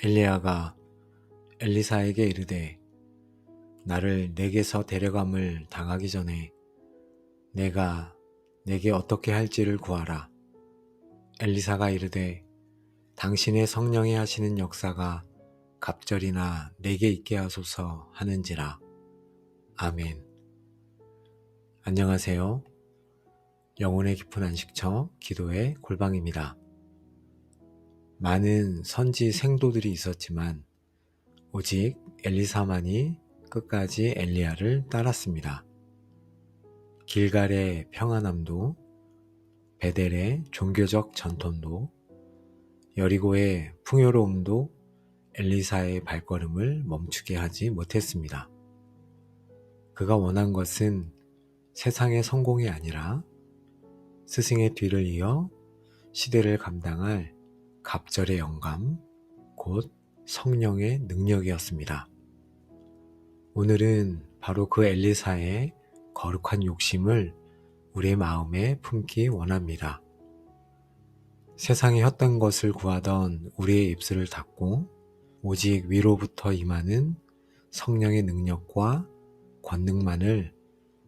엘리야가 엘리사에게 이르되 나를 내게서 데려감을 당하기 전에 내가 내게 어떻게 할지를 구하라. 엘리사가 이르되 당신의 성령이 하시는 역사가 갑절이나 내게 있게 하소서 하는지라. 아멘. 안녕하세요. 영혼의 깊은 안식처 기도의 골방입니다. 많은 선지 생도들이 있었지만 오직 엘리사만이 끝까지 엘리야를 따랐습니다. 길갈의 평안함도, 베델의 종교적 전통도, 여리고의 풍요로움도 엘리사의 발걸음을 멈추게 하지 못했습니다. 그가 원한 것은 세상의 성공이 아니라 스승의 뒤를 이어 시대를 감당할 갑절의 영감, 곧 성령의 능력이었습니다. 오늘은 바로 그 엘리사의 거룩한 욕심을 우리의 마음에 품기 원합니다. 세상의 헛된 것을 구하던 우리의 입술을 닫고 오직 위로부터 임하는 성령의 능력과 권능만을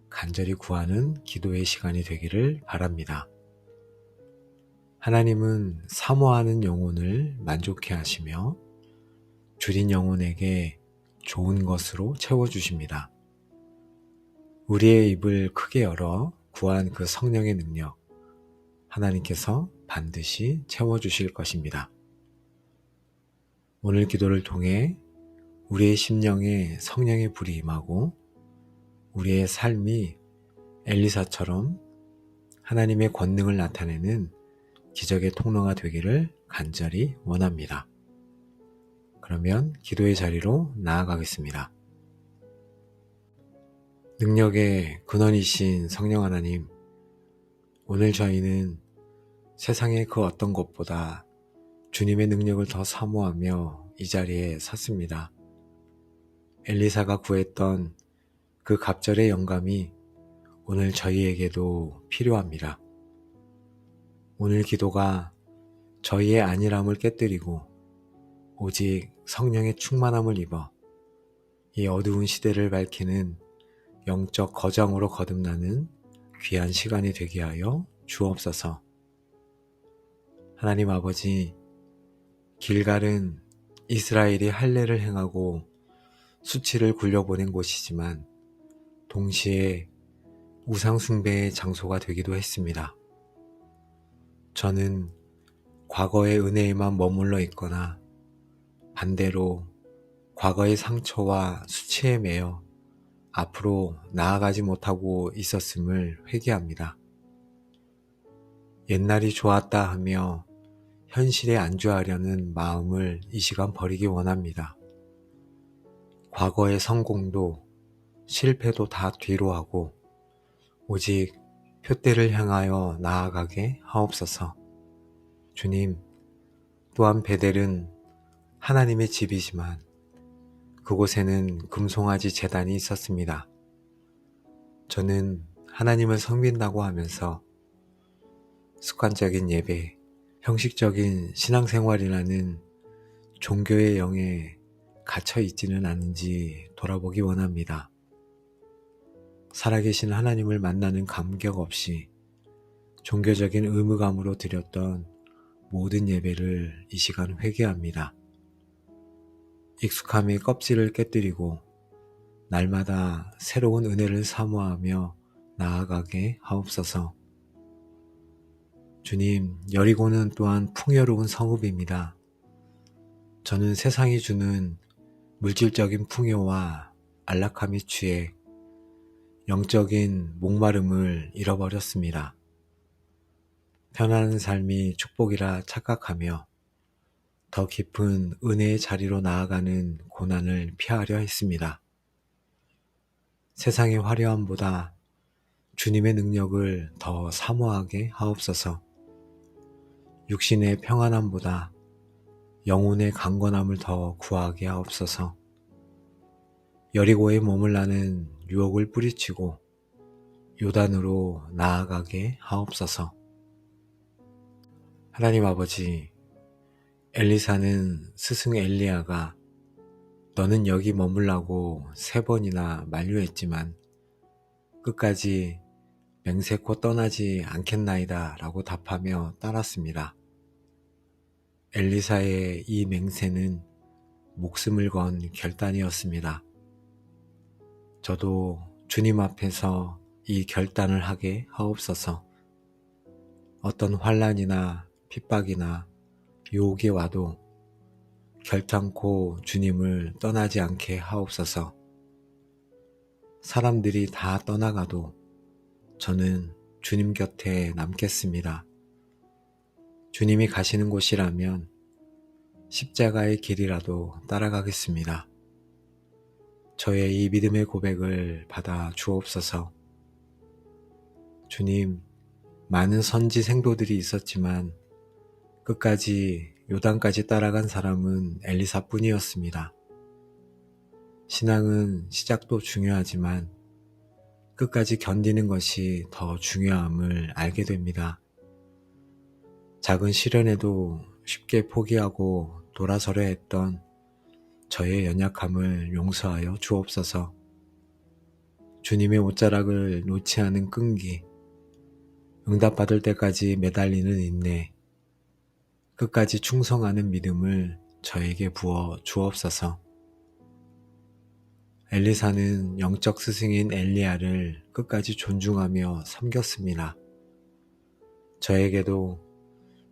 간절히 구하는 기도의 시간이 되기를 바랍니다. 하나님은 사모하는 영혼을 만족해 하시며 줄인 영혼에게 좋은 것으로 채워주십니다. 우리의 입을 크게 열어 구한 그 성령의 능력, 하나님께서 반드시 채워주실 것입니다. 오늘 기도를 통해 우리의 심령에 성령의 불이 임하고 우리의 삶이 엘리사처럼 하나님의 권능을 나타내는 기적의 통로가 되기를 간절히 원합니다. 그러면 기도의 자리로 나아가겠습니다. 능력의 근원이신 성령 하나님, 오늘 저희는 세상의 그 어떤 것보다 주님의 능력을 더 사모하며 이 자리에 섰습니다. 엘리사가 구했던 그 갑절의 영감이 오늘 저희에게도 필요합니다. 오늘 기도가 저희의 안일함을 깨뜨리고 오직 성령의 충만함을 입어 이 어두운 시대를 밝히는 영적 거장으로 거듭나는 귀한 시간이 되게 하여 주옵소서. 하나님 아버지, 길갈은 이스라엘이 할례를 행하고 수치를 굴려보낸 곳이지만 동시에 우상숭배의 장소가 되기도 했습니다. 저는 과거의 은혜에만 머물러 있거나 반대로 과거의 상처와 수치에 매여 앞으로 나아가지 못하고 있었음을 회개합니다. 옛날이 좋았다 하며 현실에 안주하려는 마음을 이 시간 버리기 원합니다. 과거의 성공도 실패도 다 뒤로 하고 오직 표대를 향하여 나아가게 하옵소서. 주님, 또한 베델은 하나님의 집이지만 그곳에는 금송아지 제단이 있었습니다. 저는 하나님을 섬긴다고 하면서 습관적인 예배, 형식적인 신앙생활이라는 종교의 영에 갇혀 있지는 않은지 돌아보기 원합니다. 살아계신 하나님을 만나는 감격 없이 종교적인 의무감으로 드렸던 모든 예배를 이 시간 회개합니다. 익숙함의 껍질을 깨뜨리고 날마다 새로운 은혜를 사모하며 나아가게 하옵소서. 주님, 여리고는 또한 풍요로운 성읍입니다. 저는 세상이 주는 물질적인 풍요와 안락함에 취해 영적인 목마름을 잃어버렸습니다. 편안한 삶이 축복이라 착각하며 더 깊은 은혜의 자리로 나아가는 고난을 피하려 했습니다. 세상의 화려함보다 주님의 능력을 더 사모하게 하옵소서. 육신의 평안함보다 영혼의 강건함을 더 구하게 하옵소서. 여리고에 머물라는 유혹을 뿌리치고 요단으로 나아가게 하옵소서. 하나님 아버지, 엘리사는 스승 엘리야가 너는 여기 머물라고 3번이나 만류했지만 끝까지 맹세코 떠나지 않겠나이다 라고 답하며 따랐습니다. 엘리사의 이 맹세는 목숨을 건 결단이었습니다. 저도 주님 앞에서 이 결단을 하게 하옵소서. 어떤 환난이나 핍박이나 유혹이 와도 결단코 주님을 떠나지 않게 하옵소서. 사람들이 다 떠나가도 저는 주님 곁에 남겠습니다. 주님이 가시는 곳이라면 십자가의 길이라도 따라가겠습니다. 저의 이 믿음의 고백을 받아 주옵소서. 주님, 많은 선지 생도들이 있었지만 끝까지 요단까지 따라간 사람은 엘리사뿐이었습니다. 신앙은 시작도 중요하지만 끝까지 견디는 것이 더 중요함을 알게 됩니다. 작은 시련에도 쉽게 포기하고 돌아서려 했던 저의 연약함을 용서하여 주옵소서. 주님의 옷자락을 놓지 않은 끈기, 응답받을 때까지 매달리는 인내, 끝까지 충성하는 믿음을 저에게 부어 주옵소서. 엘리사는 영적 스승인 엘리야를 끝까지 존중하며 섬겼습니다. 저에게도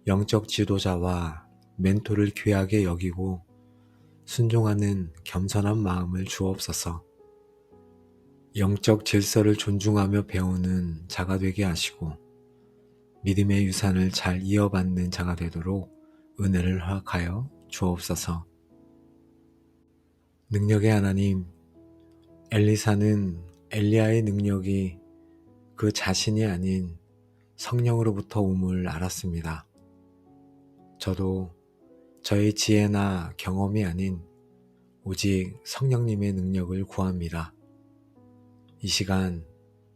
영적 지도자와 멘토를 귀하게 여기고 순종하는 겸손한 마음을 주옵소서. 영적 질서를 존중하며 배우는 자가 되게 하시고 믿음의 유산을 잘 이어받는 자가 되도록 은혜를 허락하여 주옵소서. 능력의 하나님, 엘리사는 엘리야의 능력이 그 자신이 아닌 성령으로부터 옴을 알았습니다. 저도 저의 지혜나 경험이 아닌 오직 성령님의 능력을 구합니다. 이 시간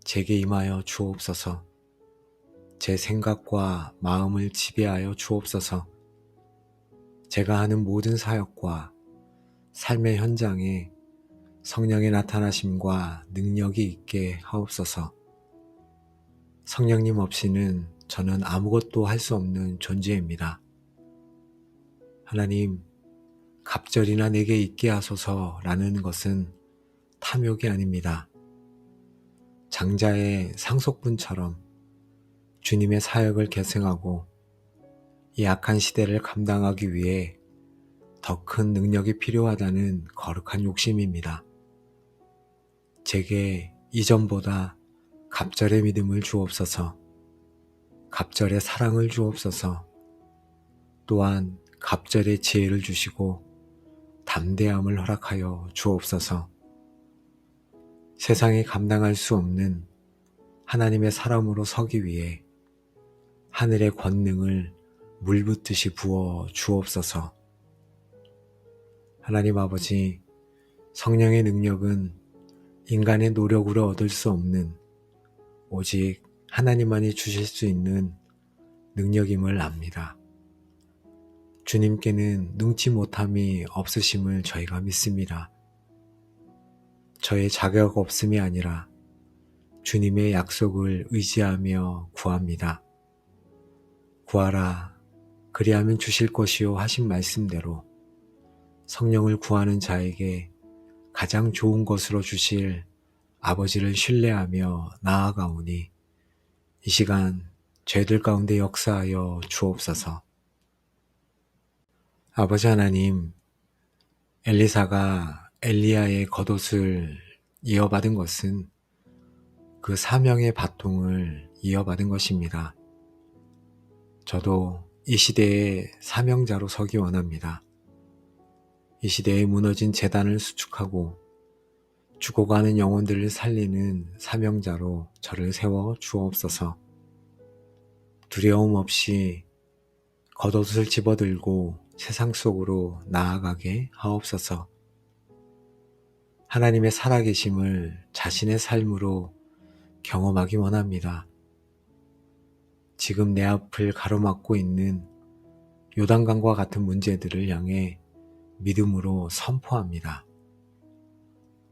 제게 임하여 주옵소서. 제 생각과 마음을 지배하여 주옵소서. 제가 하는 모든 사역과 삶의 현장에 성령의 나타나심과 능력이 있게 하옵소서. 성령님 없이는 저는 아무것도 할 수 없는 존재입니다. 하나님, 갑절이나 내게 있게 하소서라는 것은 탐욕이 아닙니다. 장자의 상속분처럼 주님의 사역을 계승하고 이 악한 시대를 감당하기 위해 더 큰 능력이 필요하다는 거룩한 욕심입니다. 제게 이전보다 갑절의 믿음을 주옵소서. 갑절의 사랑을 주옵소서. 또한 갑절의 지혜를 주시고 담대함을 허락하여 주옵소서. 세상이 감당할 수 없는 하나님의 사람으로 서기 위해 하늘의 권능을 물붓듯이 부어 주옵소서. 하나님 아버지, 성령의 능력은 인간의 노력으로 얻을 수 없는 오직 하나님만이 주실 수 있는 능력임을 압니다. 주님께는 능치 못함이 없으심을 저희가 믿습니다. 저의 자격 없음이 아니라 주님의 약속을 의지하며 구합니다. 구하라, 그리하면 주실 것이요 하신 말씀대로 성령을 구하는 자에게 가장 좋은 것으로 주실 아버지를 신뢰하며 나아가오니 이 시간 죄들 가운데 역사하여 주옵소서. 아버지 하나님, 엘리사가 엘리야의 겉옷을 이어받은 것은 그 사명의 바통을 이어받은 것입니다. 저도 이 시대의 사명자로 서기 원합니다. 이 시대에 무너진 재단을 수축하고 죽어가는 영혼들을 살리는 사명자로 저를 세워 주옵소서. 두려움 없이 겉옷을 집어들고 세상 속으로 나아가게 하옵소서. 하나님의 살아계심을 자신의 삶으로 경험하기 원합니다. 지금 내 앞을 가로막고 있는 요단강과 같은 문제들을 향해 믿음으로 선포합니다.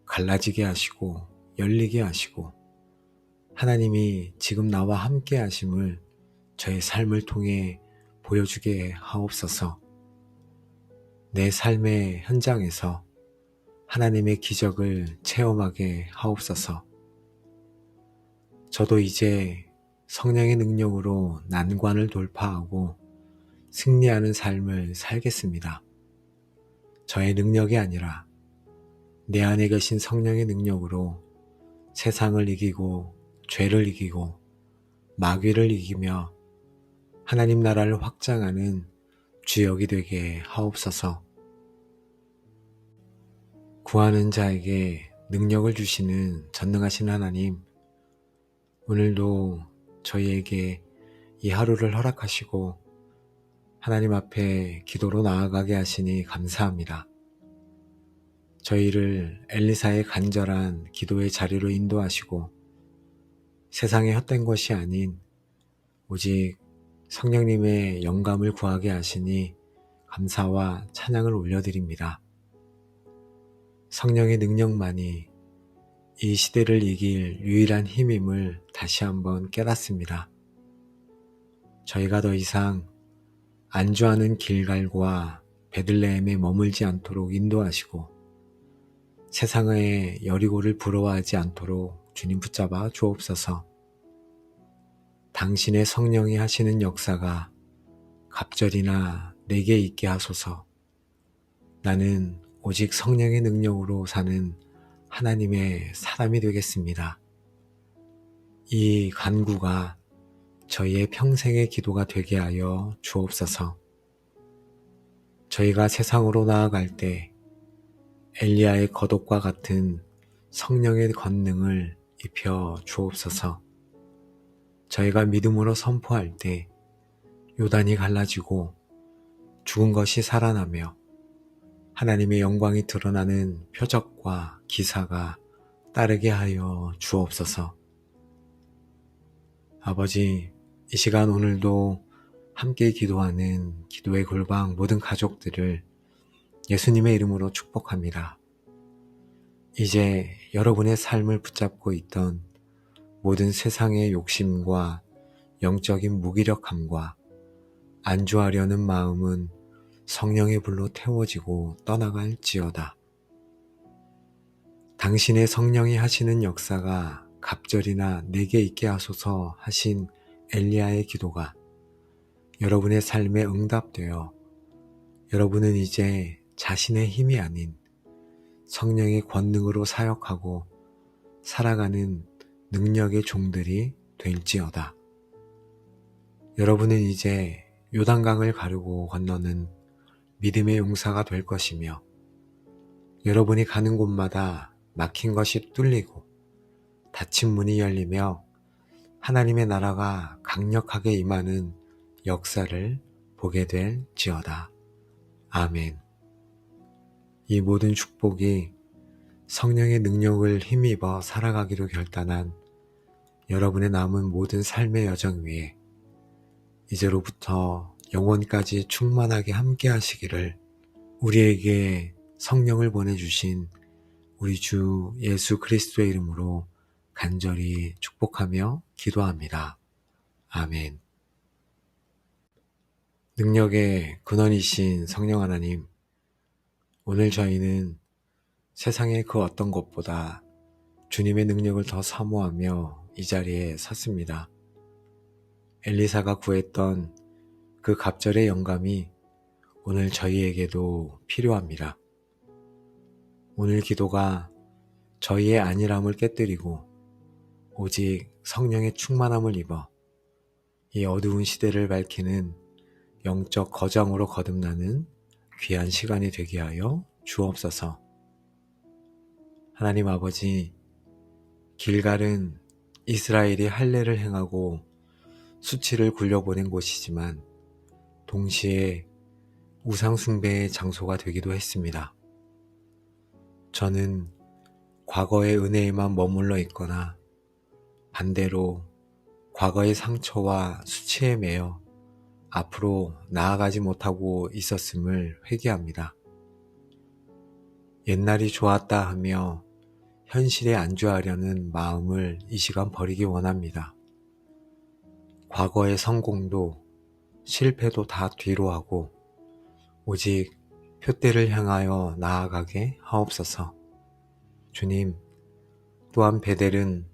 갈라지게 하시고 열리게 하시고 하나님이 지금 나와 함께 하심을 저의 삶을 통해 보여주게 하옵소서. 내 삶의 현장에서 하나님의 기적을 체험하게 하옵소서. 저도 이제 성령의 능력으로 난관을 돌파하고 승리하는 삶을 살겠습니다. 저의 능력이 아니라 내 안에 계신 성령의 능력으로 세상을 이기고 죄를 이기고 마귀를 이기며 하나님 나라를 확장하는 주역이 되게 하옵소서. 구하는 자에게 능력을 주시는 전능하신 하나님, 오늘도 저희에게 이 하루를 허락하시고 하나님 앞에 기도로 나아가게 하시니 감사합니다. 저희를 엘리사의 간절한 기도의 자리로 인도하시고 세상의 헛된 것이 아닌 오직 성령님의 영감을 구하게 하시니 감사와 찬양을 올려드립니다. 성령의 능력만이 이 시대를 이길 유일한 힘임을 다시 한번 깨닫습니다. 저희가 더 이상 안주하는 길갈과 베들레헴에 머물지 않도록 인도하시고 세상의 여리고를 부러워하지 않도록 주님 붙잡아 주옵소서. 당신의 성령이 하시는 역사가 갑절이나 내게 있게 하소서. 나는 오직 성령의 능력으로 사는 하나님의 사람이 되겠습니다. 이 간구가 저희의 평생의 기도가 되게 하여 주옵소서. 저희가 세상으로 나아갈 때 엘리야의 겉옷과 같은 성령의 권능을 입혀 주옵소서. 저희가 믿음으로 선포할 때 요단이 갈라지고 죽은 것이 살아나며 하나님의 영광이 드러나는 표적과 기사가 따르게 하여 주옵소서. 아버지, 이 시간 오늘도 함께 기도하는 기도의 골방 모든 가족들을 예수님의 이름으로 축복합니다. 이제 여러분의 삶을 붙잡고 있던 모든 세상의 욕심과 영적인 무기력함과 안주하려는 마음은 성령의 불로 태워지고 떠나갈지어다. 당신의 성령이 하시는 역사가 갑절이나 내게 있게 하소서 하신 엘리야의 기도가 여러분의 삶에 응답되어 여러분은 이제 자신의 힘이 아닌 성령의 권능으로 사역하고 살아가는 능력의 종들이 될지어다. 여러분은 이제 요단강을 가르고 건너는 믿음의 용사가 될 것이며 여러분이 가는 곳마다 막힌 것이 뚫리고 닫힌 문이 열리며 하나님의 나라가 강력하게 임하는 역사를 보게 될지어다. 아멘. 이 모든 축복이 성령의 능력을 힘입어 살아가기로 결단한 여러분의 남은 모든 삶의 여정 위에 이제로부터 영원까지 충만하게 함께 하시기를 우리에게 성령을 보내주신 우리 주 예수 그리스도의 이름으로 간절히 축복하며 기도합니다. 아멘. 능력의 근원이신 성령 하나님, 오늘 저희는 세상의 그 어떤 것보다 주님의 능력을 더 사모하며 이 자리에 섰습니다. 엘리사가 구했던 그 갑절의 영감이 오늘 저희에게도 필요합니다. 오늘 기도가 저희의 안일함을 깨뜨리고 오직 성령의 충만함을 입어 이 어두운 시대를 밝히는 영적 거장으로 거듭나는 귀한 시간이 되게 하여 주옵소서. 하나님 아버지, 길갈은 이스라엘이 할례를 행하고 수치를 굴려보낸 곳이지만 동시에 우상숭배의 장소가 되기도 했습니다. 저는 과거의 은혜에만 머물러 있거나 반대로 과거의 상처와 수치에 매여 앞으로 나아가지 못하고 있었음을 회개합니다. 옛날이 좋았다 하며 현실에 안주하려는 마음을 이 시간 버리기 원합니다. 과거의 성공도 실패도 다 뒤로 하고 오직 표대를 향하여 나아가게 하옵소서. 주님, 또한 베델은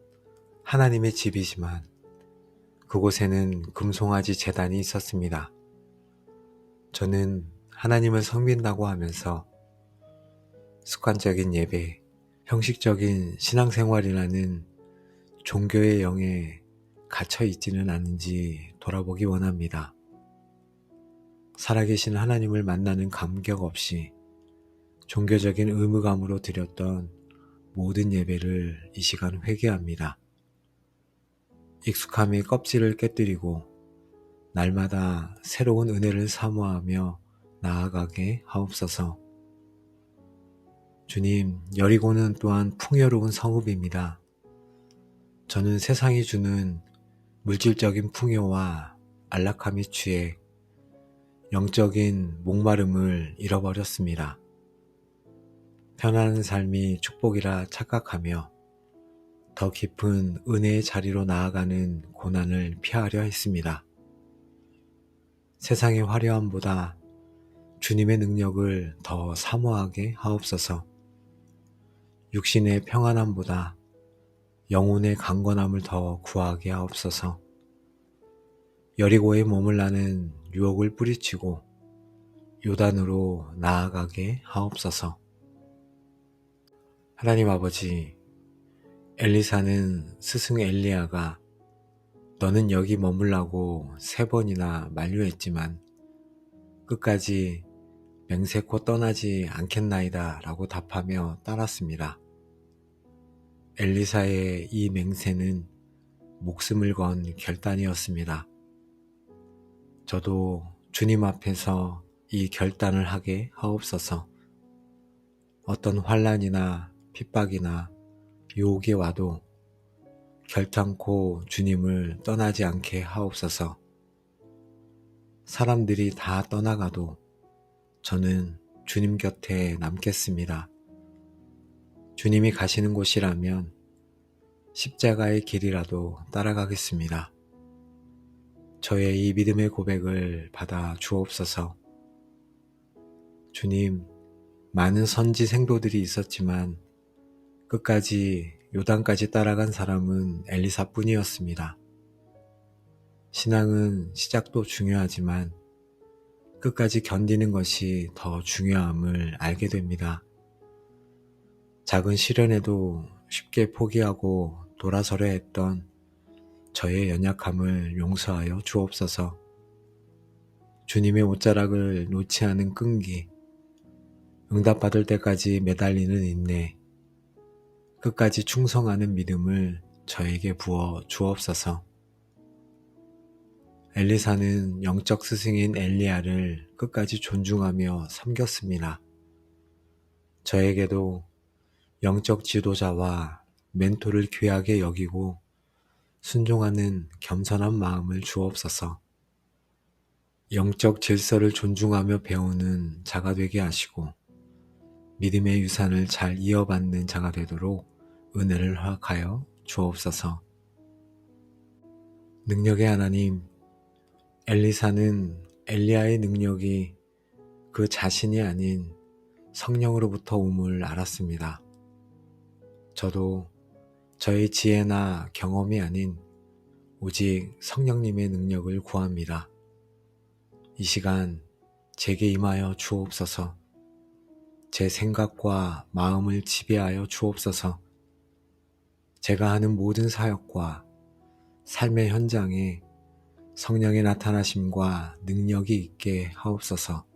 하나님의 집이지만 그곳에는 금송아지 제단이 있었습니다. 저는 하나님을 섬긴다고 하면서 습관적인 예배, 형식적인 신앙생활이라는 종교의 영에 갇혀 있지는 않은지 돌아보기 원합니다. 살아계신 하나님을 만나는 감격 없이 종교적인 의무감으로 드렸던 모든 예배를 이 시간 회개합니다. 익숙함이 껍질을 깨뜨리고 날마다 새로운 은혜를 사모하며 나아가게 하옵소서. 주님, 여리고는 또한 풍요로운 성읍입니다. 저는 세상이 주는 물질적인 풍요와 안락함이 취해 영적인 목마름을 잃어버렸습니다. 편안한 삶이 축복이라 착각하며 더 깊은 은혜의 자리로 나아가는 고난을 피하려 했습니다. 세상의 화려함보다 주님의 능력을 더 사모하게 하옵소서. 육신의 평안함보다 영혼의 강건함을 더 구하게 하옵소서. 여리고에 머물라는 유혹을 뿌리치고 요단으로 나아가게 하옵소서. 하나님 아버지, 엘리사는 스승 엘리야가 너는 여기 머물라고 3번이나 만류했지만 끝까지 맹세코 떠나지 않겠나이다 라고 답하며 따랐습니다. 엘리사의 이 맹세는 목숨을 건 결단이었습니다. 저도 주님 앞에서 이 결단을 하게 하옵소서. 어떤 환난이나 핍박이나 유혹이 와도 결단코 주님을 떠나지 않게 하옵소서. 사람들이 다 떠나가도 저는 주님 곁에 남겠습니다. 주님이 가시는 곳이라면 십자가의 길이라도 따라가겠습니다. 저의 이 믿음의 고백을 받아 주옵소서. 주님, 많은 선지 생도들이 있었지만 끝까지 요단까지 따라간 사람은 엘리사뿐이었습니다. 신앙은 시작도 중요하지만 끝까지 견디는 것이 더 중요함을 알게 됩니다. 작은 시련에도 쉽게 포기하고 돌아서려 했던 저의 연약함을 용서하여 주옵소서. 주님의 옷자락을 놓지 않은 끈기, 응답받을 때까지 매달리는 인내, 끝까지 충성하는 믿음을 저에게 부어 주옵소서. 엘리사는 영적 스승인 엘리야를 끝까지 존중하며 섬겼습니다. 저에게도 영적 지도자와 멘토를 귀하게 여기고 순종하는 겸손한 마음을 주옵소서. 영적 질서를 존중하며 배우는 자가 되게 하시고 믿음의 유산을 잘 이어받는 자가 되도록 은혜를 허락하여 주옵소서. 능력의 하나님, 엘리사는 엘리야의 능력이 그 자신이 아닌 성령으로부터 옴을 알았습니다. 저도 저의 지혜나 경험이 아닌 오직 성령님의 능력을 구합니다. 이 시간 제게 임하여 주옵소서. 제 생각과 마음을 지배하여 주옵소서. 제가 하는 모든 사역과 삶의 현장에 성령의 나타나심과 능력이 있게 하옵소서.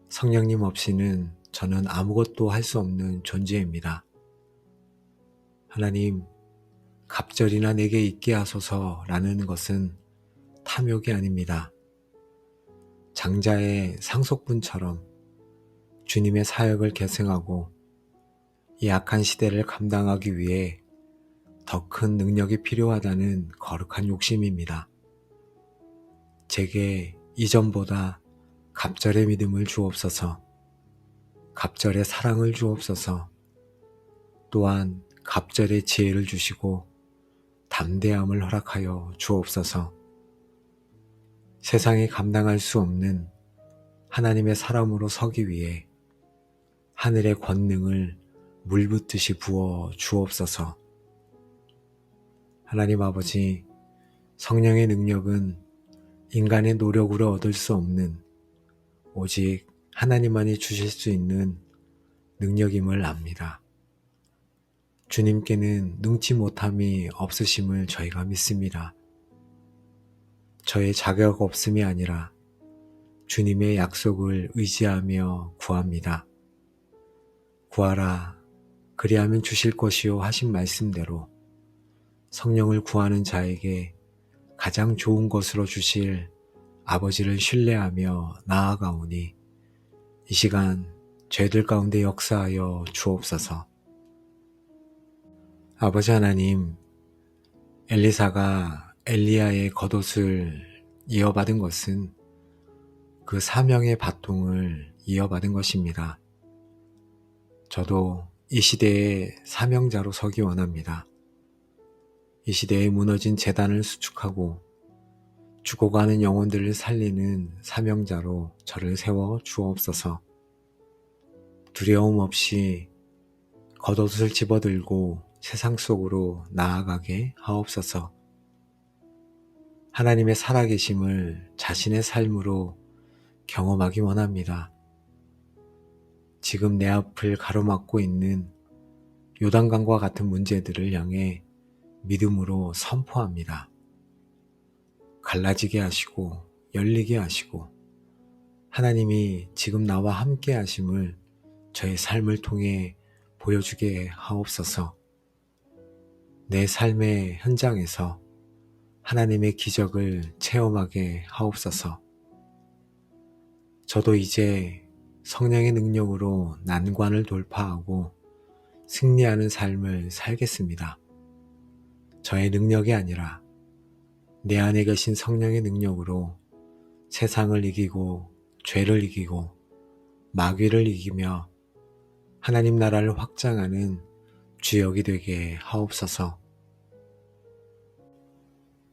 성령님 없이는 저는 아무것도 할 수 없는 존재입니다. 하나님, 갑절이나 내게 있게 하소서라는 것은 탐욕이 아닙니다. 장자의 상속분처럼 주님의 사역을 계승하고 이 악한 시대를 감당하기 위해 더 큰 능력이 필요하다는 거룩한 욕심입니다. 제게 이전보다 갑절의 믿음을 주옵소서. 갑절의 사랑을 주옵소서. 또한 갑절의 지혜를 주시고 담대함을 허락하여 주옵소서. 세상이 감당할 수 없는 하나님의 사람으로 서기 위해 하늘의 권능을 물붓듯이 부어 주옵소서. 하나님 아버지, 성령의 능력은 인간의 노력으로 얻을 수 없는 오직 하나님만이 주실 수 있는 능력임을 압니다. 주님께는 능치 못함이 없으심을 저희가 믿습니다. 저의 자격 없음이 아니라 주님의 약속을 의지하며 구합니다. 구하라, 그리하면 주실 것이요 하신 말씀대로 성령을 구하는 자에게 가장 좋은 것으로 주실 아버지를 신뢰하며 나아가오니 이 시간 죄들 가운데 역사하여 주옵소서. 아버지 하나님, 엘리사가 엘리야의 겉옷을 이어받은 것은 그 사명의 바통을 이어받은 것입니다. 저도 이 시대의 사명자로 서기 원합니다. 이 시대에 무너진 재단을 수축하고 죽어가는 영혼들을 살리는 사명자로 저를 세워 주옵소서. 두려움 없이 겉옷을 집어들고 세상 속으로 나아가게 하옵소서. 하나님의 살아계심을 자신의 삶으로 경험하기 원합니다. 지금 내 앞을 가로막고 있는 요단강과 같은 문제들을 향해 믿음으로 선포합니다. 갈라지게 하시고 열리게 하시고 하나님이 지금 나와 함께 하심을 저의 삶을 통해 보여주게 하옵소서. 내 삶의 현장에서 하나님의 기적을 체험하게 하옵소서. 저도 이제 성령의 능력으로 난관을 돌파하고 승리하는 삶을 살겠습니다. 저의 능력이 아니라 내 안에 계신 성령의 능력으로 세상을 이기고 죄를 이기고 마귀를 이기며 하나님 나라를 확장하는 주역이 되게 하옵소서.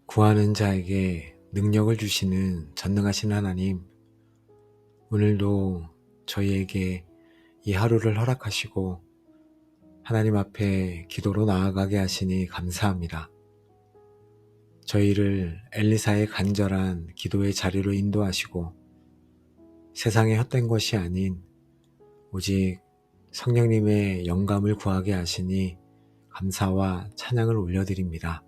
구하는 자에게 능력을 주시는 전능하신 하나님, 오늘도 저희에게 이 하루를 허락하시고 하나님 앞에 기도로 나아가게 하시니 감사합니다. 저희를 엘리사의 간절한 기도의 자리로 인도하시고 세상의 헛된 것이 아닌 오직 성령님의 영감을 구하게 하시니 감사와 찬양을 올려드립니다.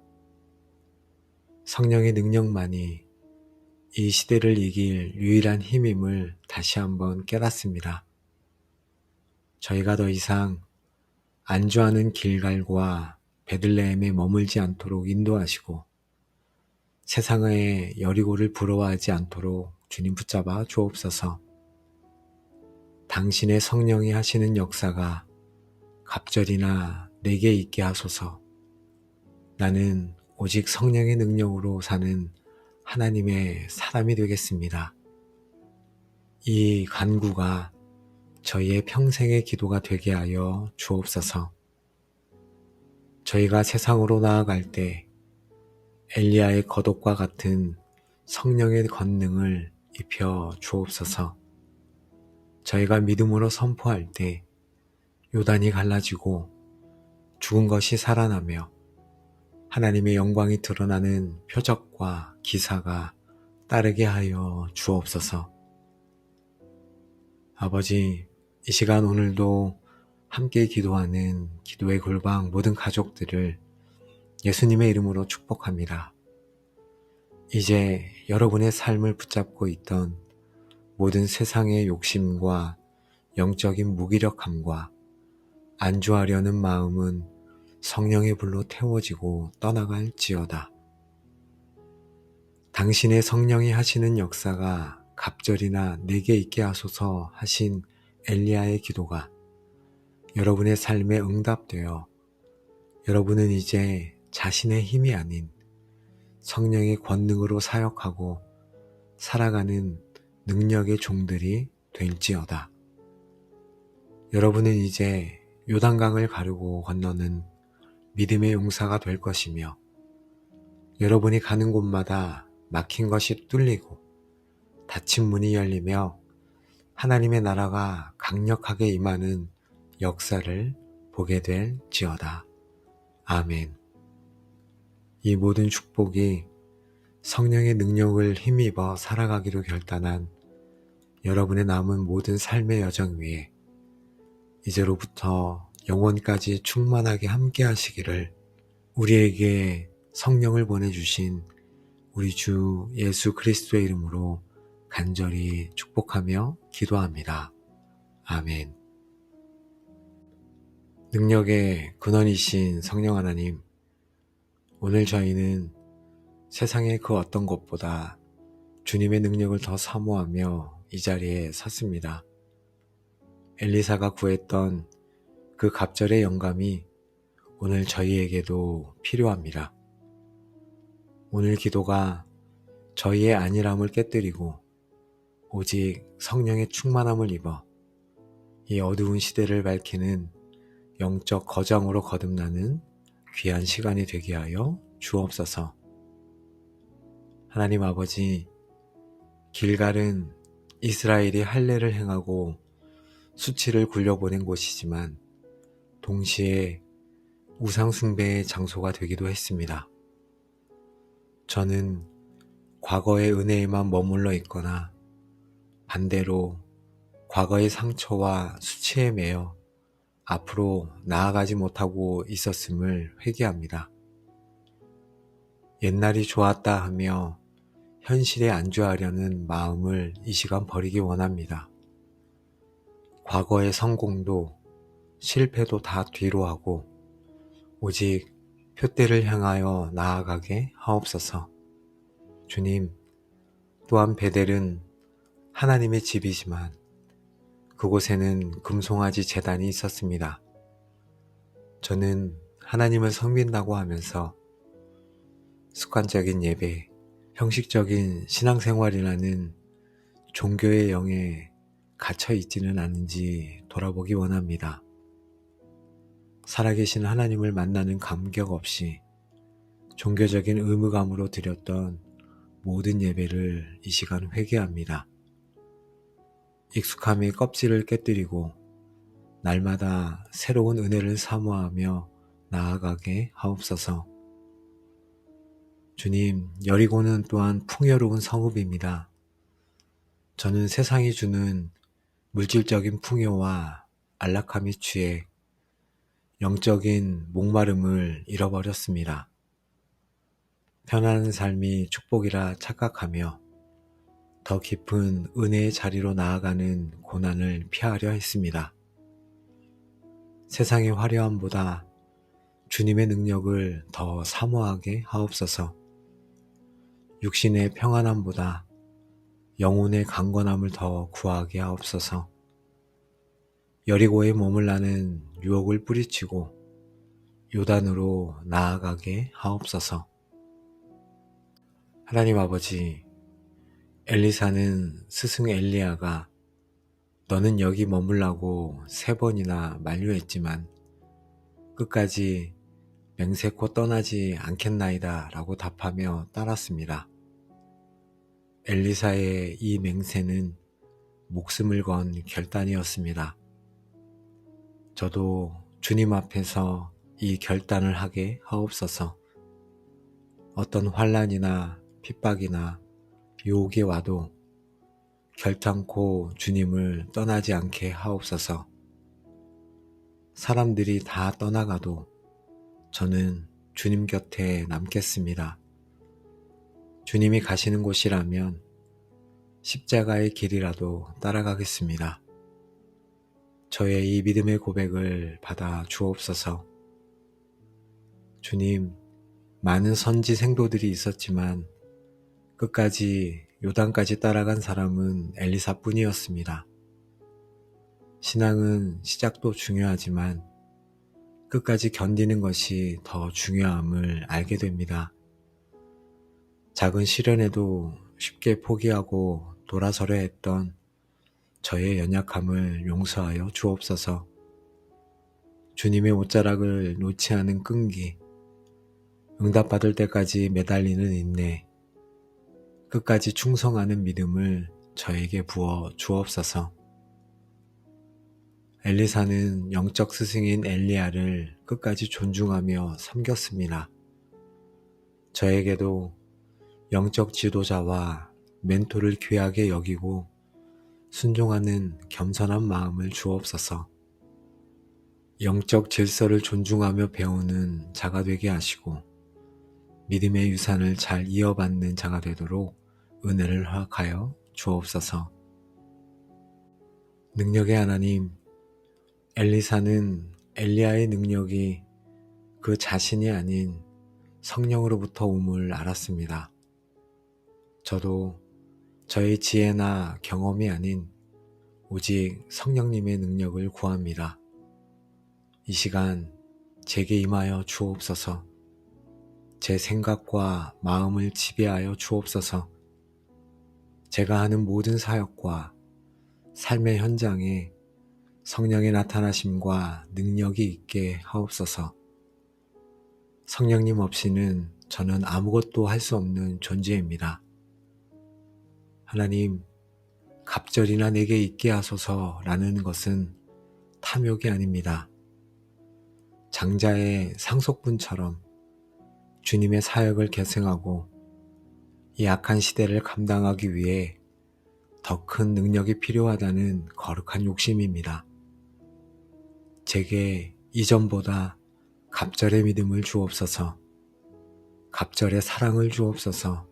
성령의 능력만이 이 시대를 이길 유일한 힘임을 다시 한번 깨닫습니다. 저희가 더 이상 안주하는 길갈과 베들레헴에 머물지 않도록 인도하시고 세상의 여리고를 부러워하지 않도록 주님 붙잡아 주옵소서. 당신의 성령이 하시는 역사가 갑절이나 내게 있게 하소서. 나는 오직 성령의 능력으로 사는 하나님의 사람이 되겠습니다. 이 간구가 저희의 평생의 기도가 되게 하여 주옵소서. 저희가 세상으로 나아갈 때 엘리야의 겉옷과 같은 성령의 권능을 입혀 주옵소서. 저희가 믿음으로 선포할 때 요단이 갈라지고 죽은 것이 살아나며 하나님의 영광이 드러나는 표적과 기사가 따르게 하여 주옵소서. 아버지, 이 시간 오늘도 함께 기도하는 기도의 골방 모든 가족들을 예수님의 이름으로 축복합니다. 이제 여러분의 삶을 붙잡고 있던 모든 세상의 욕심과 영적인 무기력함과 안주하려는 마음은 성령의 불로 태워지고 떠나갈지어다. 당신의 성령이 하시는 역사가 갑절이나 내게 있게 하소서 하신 엘리야의 기도가 여러분의 삶에 응답되어 여러분은 이제 자신의 힘이 아닌 성령의 권능으로 사역하고 살아가는 능력의 종들이 될지어다. 여러분은 이제 요단강을 가르고 건너는 믿음의 용사가 될 것이며 여러분이 가는 곳마다 막힌 것이 뚫리고 닫힌 문이 열리며 하나님의 나라가 강력하게 임하는 역사를 보게 될지어다. 아멘. 이 모든 축복이 성령의 능력을 힘입어 살아가기로 결단한 여러분의 남은 모든 삶의 여정 위에 이제로부터 영원까지 충만하게 함께 하시기를 우리에게 성령을 보내주신 우리 주 예수 그리스도의 이름으로 간절히 축복하며 기도합니다. 아멘. 능력의 근원이신 성령 하나님, 오늘 저희는 세상의 그 어떤 것보다 주님의 능력을 더 사모하며 이 자리에 섰습니다. 엘리사가 구했던 그 갑절의 영감이 오늘 저희에게도 필요합니다. 오늘 기도가 저희의 안일함을 깨뜨리고 오직 성령의 충만함을 입어 이 어두운 시대를 밝히는 영적 거장으로 거듭나는 귀한 시간이 되게 하여 주옵소서. 하나님 아버지, 길갈은 이스라엘이 할례를 행하고 수치를 굴려보낸 곳이지만 동시에 우상 숭배의 장소가 되기도 했습니다. 저는 과거의 은혜에만 머물러 있거나 반대로 과거의 상처와 수치에 매여 앞으로 나아가지 못하고 있었음을 회개합니다. 옛날이 좋았다 하며 현실에 안주하려는 마음을 이 시간 버리기 원합니다. 과거의 성공도 실패도 다 뒤로 하고 오직 표대를 향하여 나아가게 하옵소서. 주님, 또한 베델은 하나님의 집이지만 그곳에는 금송아지 제단이 있었습니다. 저는 하나님을 섬긴다고 하면서 습관적인 예배, 형식적인 신앙생활이라는 종교의 영에 갇혀 있지는 않은지 돌아보기 원합니다. 살아계신 하나님을 만나는 감격 없이 종교적인 의무감으로 드렸던 모든 예배를 이 시간 회개합니다. 익숙함의 껍질을 깨뜨리고 날마다 새로운 은혜를 사모하며 나아가게 하옵소서. 주님, 여리고는 또한 풍요로운 성읍입니다. 저는 세상이 주는 물질적인 풍요와 안락함에 취해 영적인 목마름을 잃어버렸습니다. 편안한 삶이 축복이라 착각하며 더 깊은 은혜의 자리로 나아가는 고난을 피하려 했습니다. 세상의 화려함보다 주님의 능력을 더 사모하게 하옵소서. 육신의 평안함보다 영혼의 강건함을 더 구하게 하옵소서. 여리고에 머물라는 유혹을 뿌리치고 요단으로 나아가게 하옵소서. 하나님 아버지, 엘리사는 스승 엘리야가 너는 여기 머물라고 3번이나 만류했지만 끝까지 맹세코 떠나지 않겠나이다 라고 답하며 따랐습니다. 엘리사의 이 맹세는 목숨을 건 결단이었습니다. 저도 주님 앞에서 이 결단을 하게 하옵소서. 어떤 환난이나 핍박이나 유혹이 와도 결단코 주님을 떠나지 않게 하옵소서. 사람들이 다 떠나가도 저는 주님 곁에 남겠습니다. 주님이 가시는 곳이라면 십자가의 길이라도 따라가겠습니다. 저의 이 믿음의 고백을 받아 주옵소서. 주님, 많은 선지 생도들이 있었지만 끝까지 요단까지 따라간 사람은 엘리사뿐이었습니다. 신앙은 시작도 중요하지만 끝까지 견디는 것이 더 중요함을 알게 됩니다. 작은 시련에도 쉽게 포기하고 돌아서려 했던 저의 연약함을 용서하여 주옵소서. 주님의 옷자락을 놓지 않은 끈기, 응답받을 때까지 매달리는 인내, 끝까지 충성하는 믿음을 저에게 부어 주옵소서. 엘리사는 영적 스승인 엘리야를 끝까지 존중하며 섬겼습니다. 저에게도 영적 지도자와 멘토를 귀하게 여기고 순종하는 겸손한 마음을 주옵소서. 영적 질서를 존중하며 배우는 자가 되게 하시고 믿음의 유산을 잘 이어받는 자가 되도록 은혜를 허락하여 주옵소서. 능력의 하나님, 엘리사는 엘리야의 능력이 그 자신이 아닌 성령으로부터 옴을 알았습니다. 저도 저의 지혜나 경험이 아닌 오직 성령님의 능력을 구합니다. 이 시간 제게 임하여 주옵소서. 제 생각과 마음을 지배하여 주옵소서. 제가 하는 모든 사역과 삶의 현장에 성령의 나타나심과 능력이 있게 하옵소서. 성령님 없이는 저는 아무것도 할 수 없는 존재입니다. 하나님, 갑절이나 내게 있게 하소서라는 것은 탐욕이 아닙니다. 장자의 상속분처럼 주님의 사역을 계승하고 이 악한 시대를 감당하기 위해 더 큰 능력이 필요하다는 거룩한 욕심입니다. 제게 이전보다 갑절의 믿음을 주옵소서. 갑절의 사랑을 주옵소서.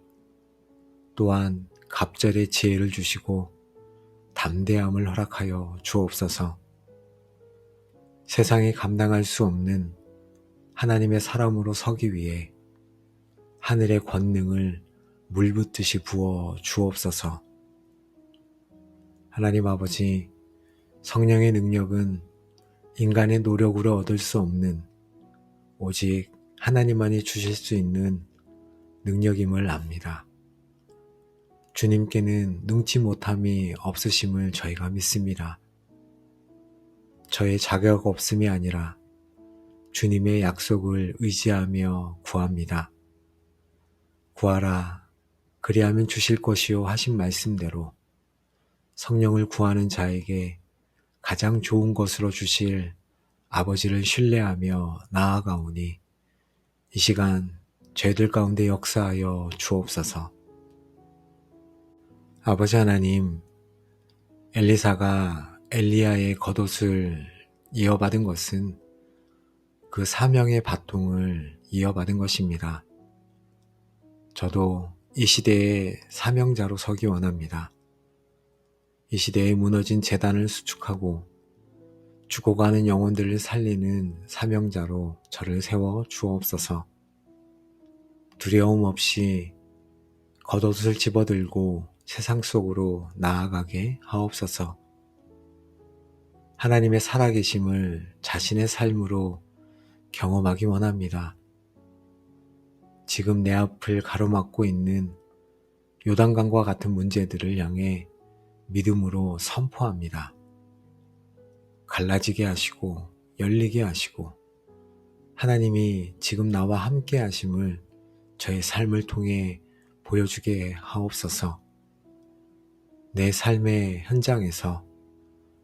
또한 갑절의 지혜를 주시고 담대함을 허락하여 주옵소서. 세상이 감당할 수 없는 하나님의 사람으로 서기 위해 하늘의 권능을 물붓듯이 부어 주옵소서. 하나님 아버지, 성령의 능력은 인간의 노력으로 얻을 수 없는 오직 하나님만이 주실 수 있는 능력임을 압니다. 주님께는 능치 못함이 없으심을 저희가 믿습니다. 저의 자격 없음이 아니라 주님의 약속을 의지하며 구합니다. 구하라, 그리하면 주실 것이요 하신 말씀대로 성령을 구하는 자에게 가장 좋은 것으로 주실 아버지를 신뢰하며 나아가오니 이 시간 죄들 가운데 역사하여 주옵소서. 아버지 하나님, 엘리사가 엘리야의 겉옷을 이어받은 것은 그 사명의 바통을 이어받은 것입니다. 저도 이 시대의 사명자로 서기 원합니다. 이 시대에 무너진 재단을 수축하고 죽어가는 영혼들을 살리는 사명자로 저를 세워 주옵소서. 두려움 없이 겉옷을 집어들고 세상 속으로 나아가게 하옵소서. 하나님의 살아계심을 자신의 삶으로 경험하기 원합니다. 지금 내 앞을 가로막고 있는 요단강과 같은 문제들을 향해 믿음으로 선포합니다. 갈라지게 하시고 열리게 하시고 하나님이 지금 나와 함께 하심을 저의 삶을 통해 보여주게 하옵소서. 내 삶의 현장에서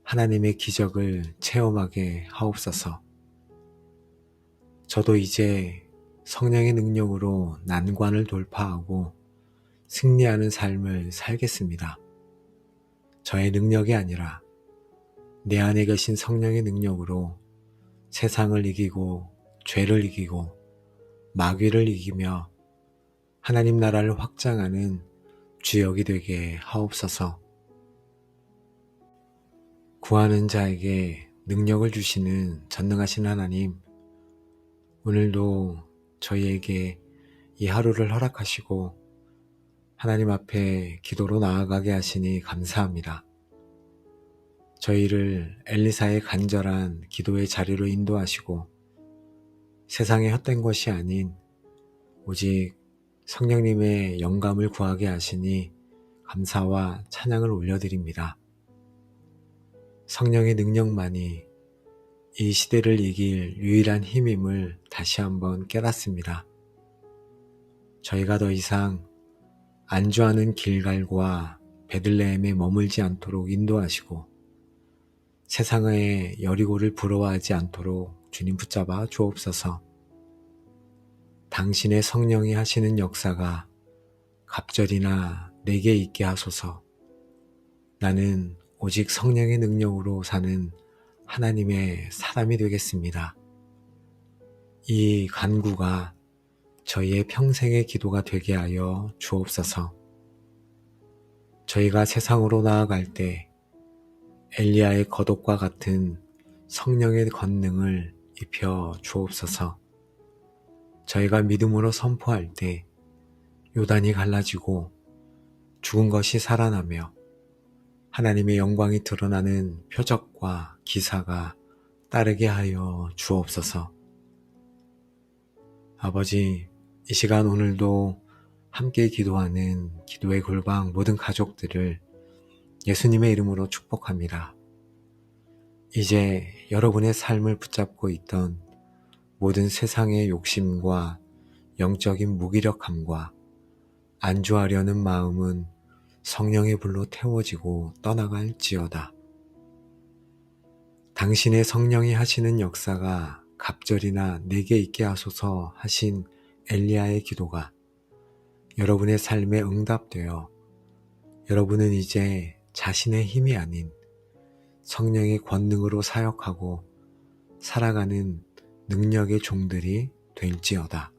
하나님의 기적을 체험하게 하옵소서. 저도 이제 성령의 능력으로 난관을 돌파하고 승리하는 삶을 살겠습니다. 저의 능력이 아니라 내 안에 계신 성령의 능력으로 세상을 이기고 죄를 이기고 마귀를 이기며 하나님 나라를 확장하는 주역이 되게 하옵소서. 구하는 자에게 능력을 주시는 전능하신 하나님, 오늘도 저희에게 이 하루를 허락하시고 하나님 앞에 기도로 나아가게 하시니 감사합니다. 저희를 엘리사의 간절한 기도의 자리로 인도하시고 세상의 헛된 것이 아닌 오직 성령님의 영감을 구하게 하시니 감사와 찬양을 올려드립니다. 성령의 능력만이 이 시대를 이길 유일한 힘임을 다시 한번 깨닫습니다. 저희가 더 이상 안주하는 길갈과 베들레헴에 머물지 않도록 인도하시고 세상의 여리고를 부러워하지 않도록 주님 붙잡아 주옵소서. 당신의 성령이 하시는 역사가 갑절이나 내게 있게 하소서. 나는 오직 성령의 능력으로 사는 하나님의 사람이 되겠습니다. 이 간구가 저희의 평생의 기도가 되게 하여 주옵소서. 저희가 세상으로 나아갈 때 엘리야의 겉옷과 같은 성령의 권능을 입혀 주옵소서. 저희가 믿음으로 선포할 때 요단이 갈라지고 죽은 것이 살아나며 하나님의 영광이 드러나는 표적과 기사가 따르게 하여 주옵소서. 아버지, 이 시간 오늘도 함께 기도하는 기도의 골방 모든 가족들을 예수님의 이름으로 축복합니다. 이제 여러분의 삶을 붙잡고 있던 모든 세상의 욕심과 영적인 무기력함과 안주하려는 마음은 성령의 불로 태워지고 떠나갈지어다. 당신의 성령이 하시는 역사가 갑절이나 내게 있게 하소서 하신 엘리야의 기도가 여러분의 삶에 응답되어 여러분은 이제 자신의 힘이 아닌 성령의 권능으로 사역하고 살아가는 능력의 종들이 될지어다.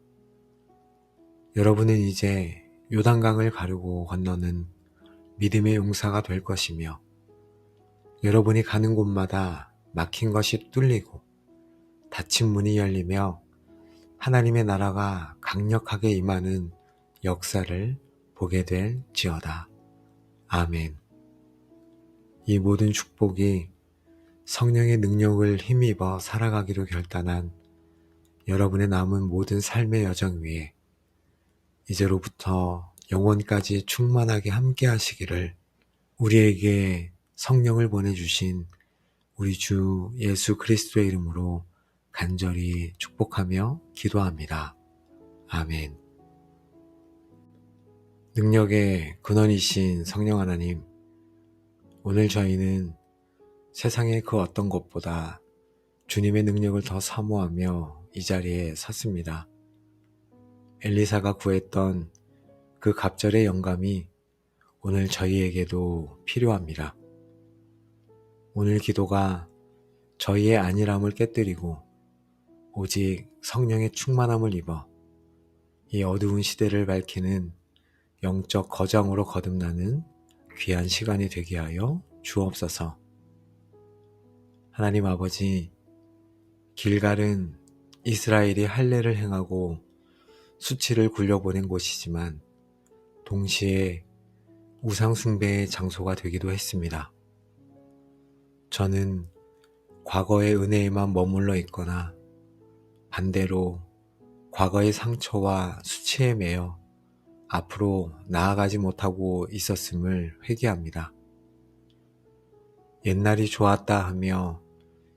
여러분은 이제 요단강을 가르고 건너는 믿음의 용사가 될 것이며 여러분이 가는 곳마다 막힌 것이 뚫리고 닫힌 문이 열리며 하나님의 나라가 강력하게 임하는 역사를 보게 될지어다. 아멘. 이 모든 축복이 성령의 능력을 힘입어 살아가기로 결단한 여러분의 남은 모든 삶의 여정 위에 이제로부터 영원까지 충만하게 함께 하시기를 우리에게 성령을 보내주신 우리 주 예수 그리스도의 이름으로 간절히 축복하며 기도합니다. 아멘. 능력의 근원이신 성령 하나님, 오늘 저희는 세상의 그 어떤 것보다 주님의 능력을 더 사모하며 이 자리에 섰습니다. 엘리사가 구했던 그 갑절의 영감이 오늘 저희에게도 필요합니다. 오늘 기도가 저희의 안일함을 깨뜨리고 오직 성령의 충만함을 입어 이 어두운 시대를 밝히는 영적 거장으로 거듭나는 귀한 시간이 되게 하여 주옵소서. 하나님 아버지, 길갈은 이스라엘이 할례를 행하고 수치를 굴려보낸 곳이지만 동시에 우상숭배의 장소가 되기도 했습니다. 저는 과거의 은혜에만 머물러 있거나 반대로 과거의 상처와 수치에 매여 앞으로 나아가지 못하고 있었음을 회개합니다. 옛날이 좋았다 하며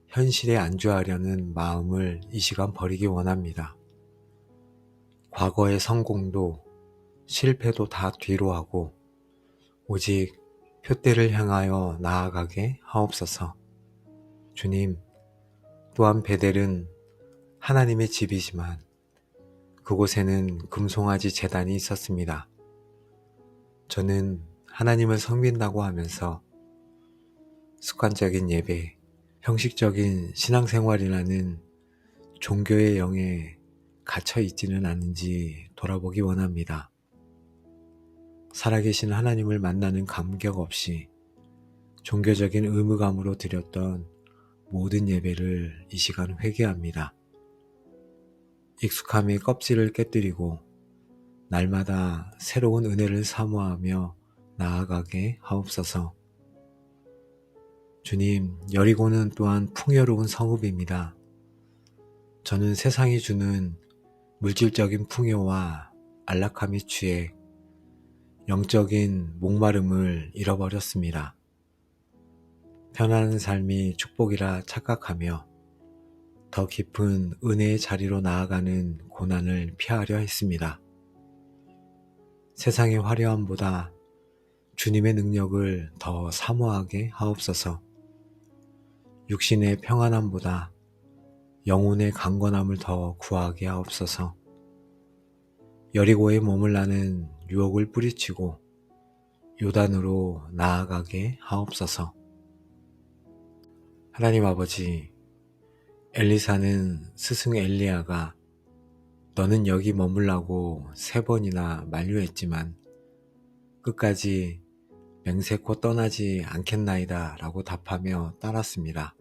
현실에 안주하려는 마음을 이 시간 버리기 원합니다. 과거의 성공도 실패도 다 뒤로 하고 오직 표대를 향하여 나아가게 하옵소서. 주님, 또한 베델은 하나님의 집이지만 그곳에는 금송아지 제단이 있었습니다. 저는 하나님을 섬긴다고 하면서 습관적인 예배, 형식적인 신앙생활이라는 종교의 영에 갇혀 있지는 않은지 돌아보기 원합니다. 살아계신 하나님을 만나는 감격 없이 종교적인 의무감으로 드렸던 모든 예배를 이 시간 회개합니다. 익숙함의 껍질을 깨뜨리고 날마다 새로운 은혜를 사모하며 나아가게 하옵소서. 주님, 여리고는 또한 풍요로운 성읍입니다. 저는 세상이 주는 물질적인 풍요와 안락함에 취해 영적인 목마름을 잃어버렸습니다. 편안한 삶이 축복이라 착각하며 더 깊은 은혜의 자리로 나아가는 고난을 피하려 했습니다. 세상의 화려함보다 주님의 능력을 더 사모하게 하옵소서. 육신의 평안함보다 영혼의 강건함을 더 구하게 하옵소서. 여리고에 머물라는 유혹을 뿌리치고 요단으로 나아가게 하옵소서. 하나님 아버지, 엘리사는 스승 엘리야가 너는 여기 머물라고 3번이나 만류했지만 끝까지 맹세코 떠나지 않겠나이다 라고 답하며 따랐습니다.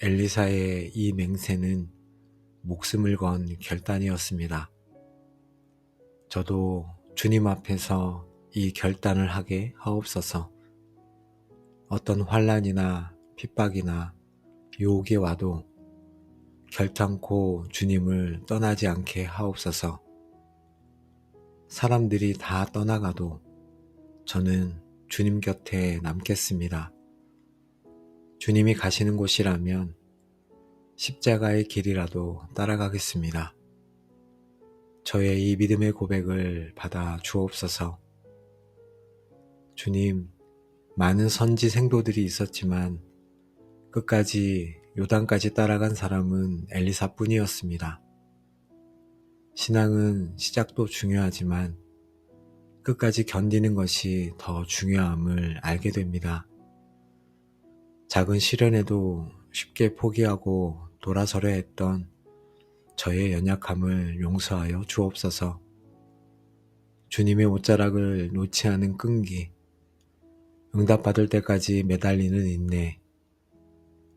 엘리사의 이 맹세는 목숨을 건 결단이었습니다. 저도 주님 앞에서 이 결단을 하게 하옵소서. 어떤 환난이나 핍박이나 유혹이 와도 결단코 주님을 떠나지 않게 하옵소서. 사람들이 다 떠나가도 저는 주님 곁에 남겠습니다. 주님이 가시는 곳이라면 십자가의 길이라도 따라가겠습니다. 저의 이 믿음의 고백을 받아 주옵소서. 주님, 많은 선지 생도들이 있었지만 끝까지 요단까지 따라간 사람은 엘리사뿐이었습니다. 신앙은 시작도 중요하지만 끝까지 견디는 것이 더 중요함을 알게 됩니다. 작은 시련에도 쉽게 포기하고 돌아서려 했던 저의 연약함을 용서하여 주옵소서. 주님의 옷자락을 놓지 않은 끈기, 응답받을 때까지 매달리는 인내,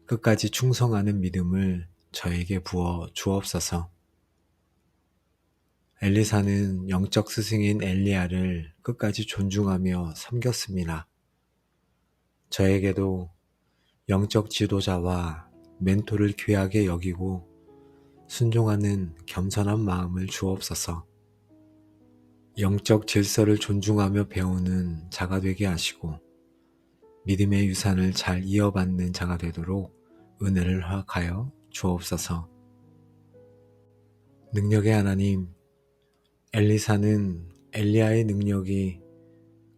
끝까지 충성하는 믿음을 저에게 부어 주옵소서. 엘리사는 영적 스승인 엘리야를 끝까지 존중하며 섬겼습니다. 저에게도 영적 지도자와 멘토를 귀하게 여기고 순종하는 겸손한 마음을 주옵소서. 영적 질서를 존중하며 배우는 자가 되게 하시고 믿음의 유산을 잘 이어받는 자가 되도록 은혜를 허락하여 주옵소서. 능력의 하나님, 엘리사는 엘리야의 능력이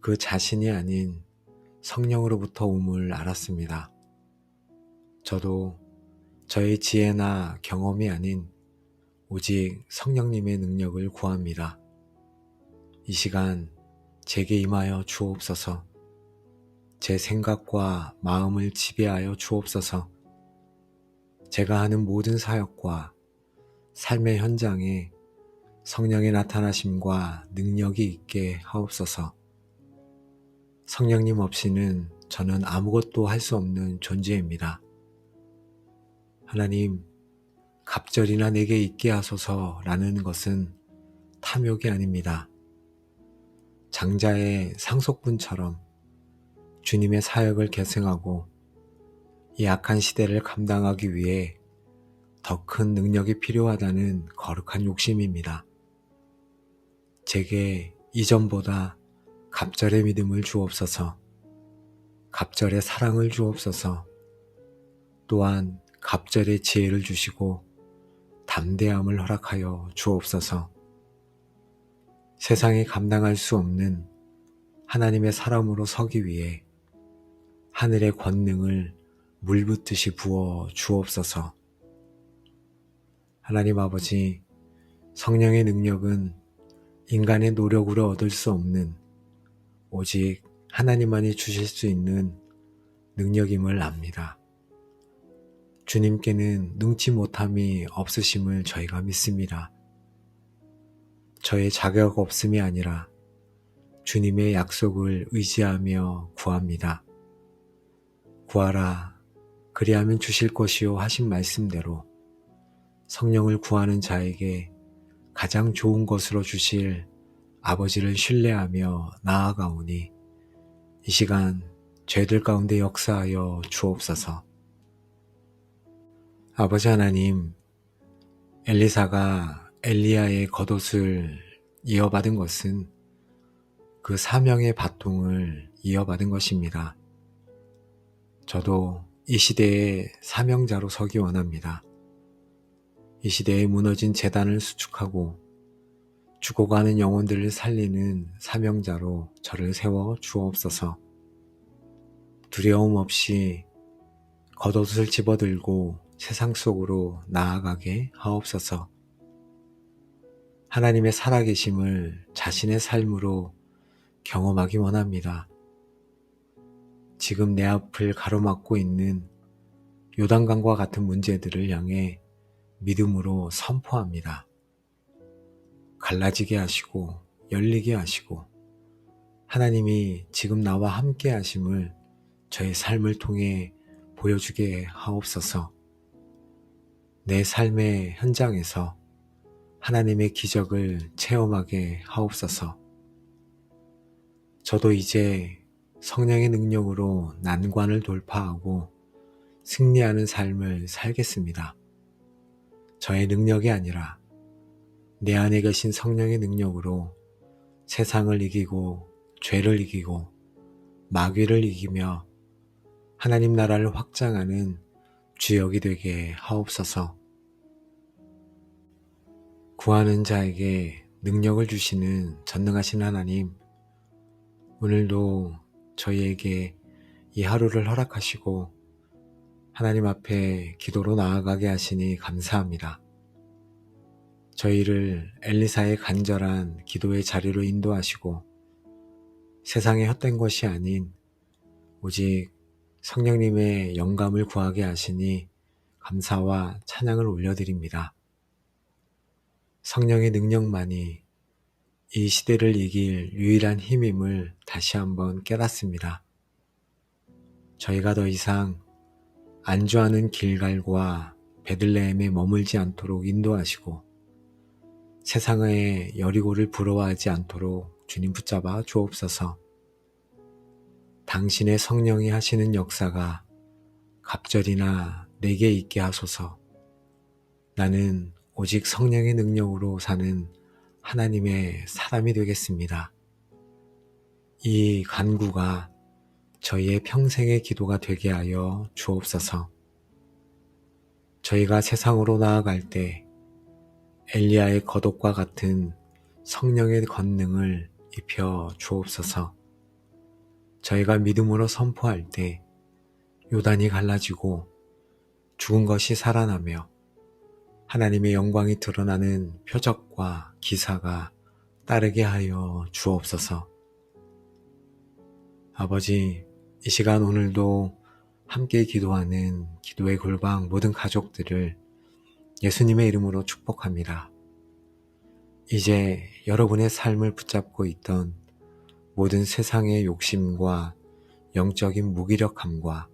그 자신이 아닌 성령으로부터 옴을 알았습니다. 저도 저의 지혜나 경험이 아닌 오직 성령님의 능력을 구합니다. 이 시간 제게 임하여 주옵소서. 제 생각과 마음을 지배하여 주옵소서. 제가 하는 모든 사역과 삶의 현장에 성령의 나타나심과 능력이 있게 하옵소서. 성령님 없이는 저는 아무것도 할 수 없는 존재입니다. 하나님, 갑절이나 내게 있게 하소서라는 것은 탐욕이 아닙니다. 장자의 상속분처럼 주님의 사역을 계승하고 이 악한 시대를 감당하기 위해 더 큰 능력이 필요하다는 거룩한 욕심입니다. 제게 이전보다 갑절의 믿음을 주옵소서. 갑절의 사랑을 주옵소서. 또한 갑절의 지혜를 주시고 담대함을 허락하여 주옵소서. 세상이 감당할 수 없는 하나님의 사람으로 서기 위해 하늘의 권능을 물붓듯이 부어 주옵소서. 하나님 아버지, 성령의 능력은 인간의 노력으로 얻을 수 없는 오직 하나님만이 주실 수 있는 능력임을 압니다. 주님께는 능치 못함이 없으심을 저희가 믿습니다. 저의 자격 없음이 아니라 주님의 약속을 의지하며 구합니다. 구하라, 그리하면 주실 것이요 하신 말씀대로 성령을 구하는 자에게 가장 좋은 것으로 주실 아버지를 신뢰하며 나아가오니 이 시간 죄들 가운데 역사하여 주옵소서. 아버지 하나님, 엘리사가 엘리야의 겉옷을 이어받은 것은 그 사명의 바통을 이어받은 것입니다. 저도 이 시대의 사명자로 서기 원합니다. 이 시대에 무너진 재단을 수축하고 죽어가는 영혼들을 살리는 사명자로 저를 세워 주옵소서. 두려움 없이 겉옷을 집어들고 세상 속으로 나아가게 하옵소서. 하나님의 살아계심을 자신의 삶으로 경험하기 원합니다. 지금 내 앞을 가로막고 있는 요단강과 같은 문제들을 향해 믿음으로 선포합니다. 갈라지게 하시고 열리게 하시고 하나님이 지금 나와 함께 하심을 저의 삶을 통해 보여주게 하옵소서. 내 삶의 현장에서 하나님의 기적을 체험하게 하옵소서. 저도 이제 성령의 능력으로 난관을 돌파하고 승리하는 삶을 살겠습니다. 저의 능력이 아니라 내 안에 계신 성령의 능력으로 세상을 이기고 죄를 이기고 마귀를 이기며 하나님 나라를 확장하는 주역이 되게 하옵소서. 구하는 자에게 능력을 주시는 전능하신 하나님, 오늘도 저희에게 이 하루를 허락하시고 하나님 앞에 기도로 나아가게 하시니 감사합니다. 저희를 엘리사의 간절한 기도의 자리로 인도하시고 세상의 헛된 것이 아닌 오직 성령님의 영감을 구하게 하시니 감사와 찬양을 올려드립니다. 성령의 능력만이 이 시대를 이길 유일한 힘임을 다시 한번 깨닫습니다. 저희가 더 이상 안주하는 길갈과 베들레헴에 머물지 않도록 인도하시고 세상의 여리고를 부러워하지 않도록 주님 붙잡아 주옵소서. 당신의 성령이 하시는 역사가 갑절이나 내게 있게 하소서. 나는 오직 성령의 능력으로 사는 하나님의 사람이 되겠습니다. 이 간구가 저희의 평생의 기도가 되게 하여 주옵소서. 저희가 세상으로 나아갈 때 엘리야의 겉옷과 같은 성령의 권능을 입혀 주옵소서. 저희가 믿음으로 선포할 때 요단이 갈라지고 죽은 것이 살아나며 하나님의 영광이 드러나는 표적과 기사가 따르게 하여 주옵소서. 아버지, 이 시간 오늘도 함께 기도하는 기도의 골방 모든 가족들을 예수님의 이름으로 축복합니다. 이제 여러분의 삶을 붙잡고 있던 모든 세상의 욕심과 영적인 무기력함과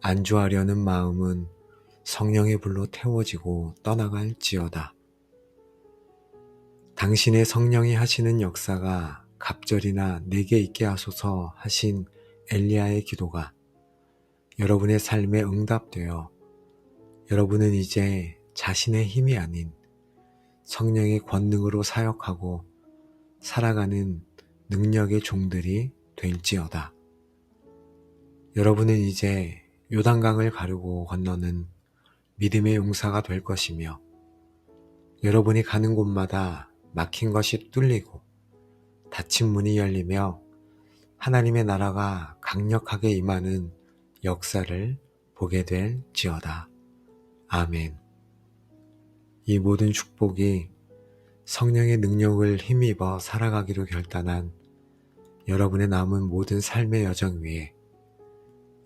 안주하려는 마음은 성령의 불로 태워지고 떠나갈지어다. 당신의 성령이 하시는 역사가 갑절이나 내게 있게 하소서 하신 엘리야의 기도가 여러분의 삶에 응답되어 여러분은 이제 자신의 힘이 아닌 성령의 권능으로 사역하고 살아가는 능력의 종들이 될지어다. 여러분은 이제 요단강을 가르고 건너는 믿음의 용사가 될 것이며 여러분이 가는 곳마다 막힌 것이 뚫리고 닫힌 문이 열리며 하나님의 나라가 강력하게 임하는 역사를 보게 될지어다. 아멘. 이 모든 축복이 성령의 능력을 힘입어 살아가기로 결단한 여러분의 남은 모든 삶의 여정 위에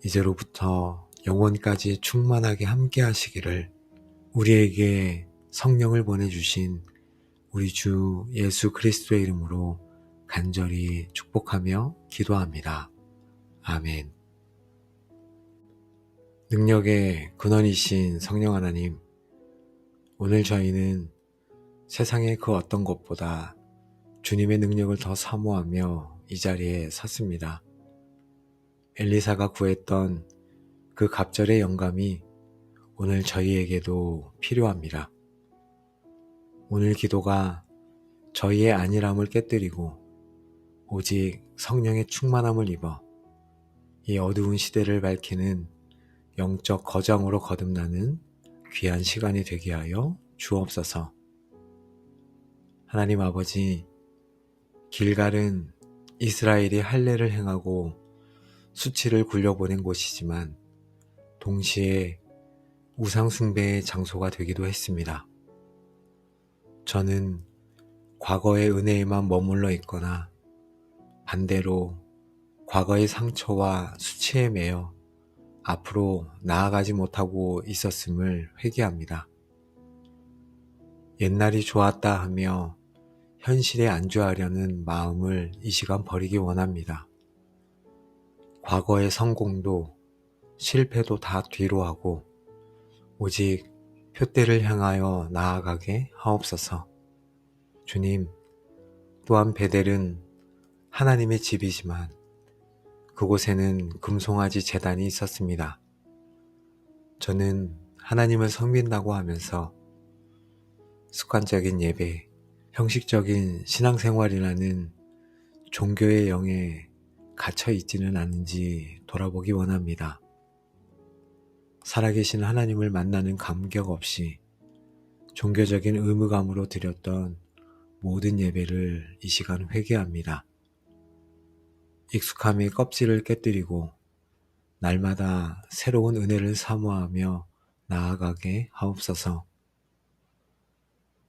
이제로부터 영원까지 충만하게 함께 하시기를 우리에게 성령을 보내주신 우리 주 예수 그리스도의 이름으로 간절히 축복하며 기도합니다. 아멘. 능력의 근원이신 성령 하나님, 오늘 저희는 세상의 그 어떤 것보다 주님의 능력을 더 사모하며 이 자리에 섰습니다. 엘리사가 구했던 그 갑절의 영감이 오늘 저희에게도 필요합니다. 오늘 기도가 저희의 안일함을 깨뜨리고 오직 성령의 충만함을 입어 이 어두운 시대를 밝히는 영적 거장으로 거듭나는 귀한 시간이 되게 하여 주옵소서. 하나님 아버지, 길갈은 이스라엘이 할례를 행하고 수치를 굴려보낸 곳이지만 동시에 우상숭배의 장소가 되기도 했습니다. 저는 과거의 은혜에만 머물러 있거나 반대로 과거의 상처와 수치에 매여 앞으로 나아가지 못하고 있었음을 회개합니다. 옛날이 좋았다 하며 현실에 안주하려는 마음을 이 시간 버리기 원합니다. 과거의 성공도 실패도 다 뒤로 하고 오직 표대를 향하여 나아가게 하옵소서. 주님, 또한 베델은 하나님의 집이지만 그곳에는 금송아지 제단이 있었습니다. 저는 하나님을 섬긴다고 하면서 습관적인 예배, 형식적인 신앙생활이라는 종교의 영에 갇혀 있지는 않은지 돌아보기 원합니다. 살아계신 하나님을 만나는 감격 없이 종교적인 의무감으로 드렸던 모든 예배를 이 시간 회개합니다. 익숙함의 껍질을 깨뜨리고 날마다 새로운 은혜를 사모하며 나아가게 하옵소서.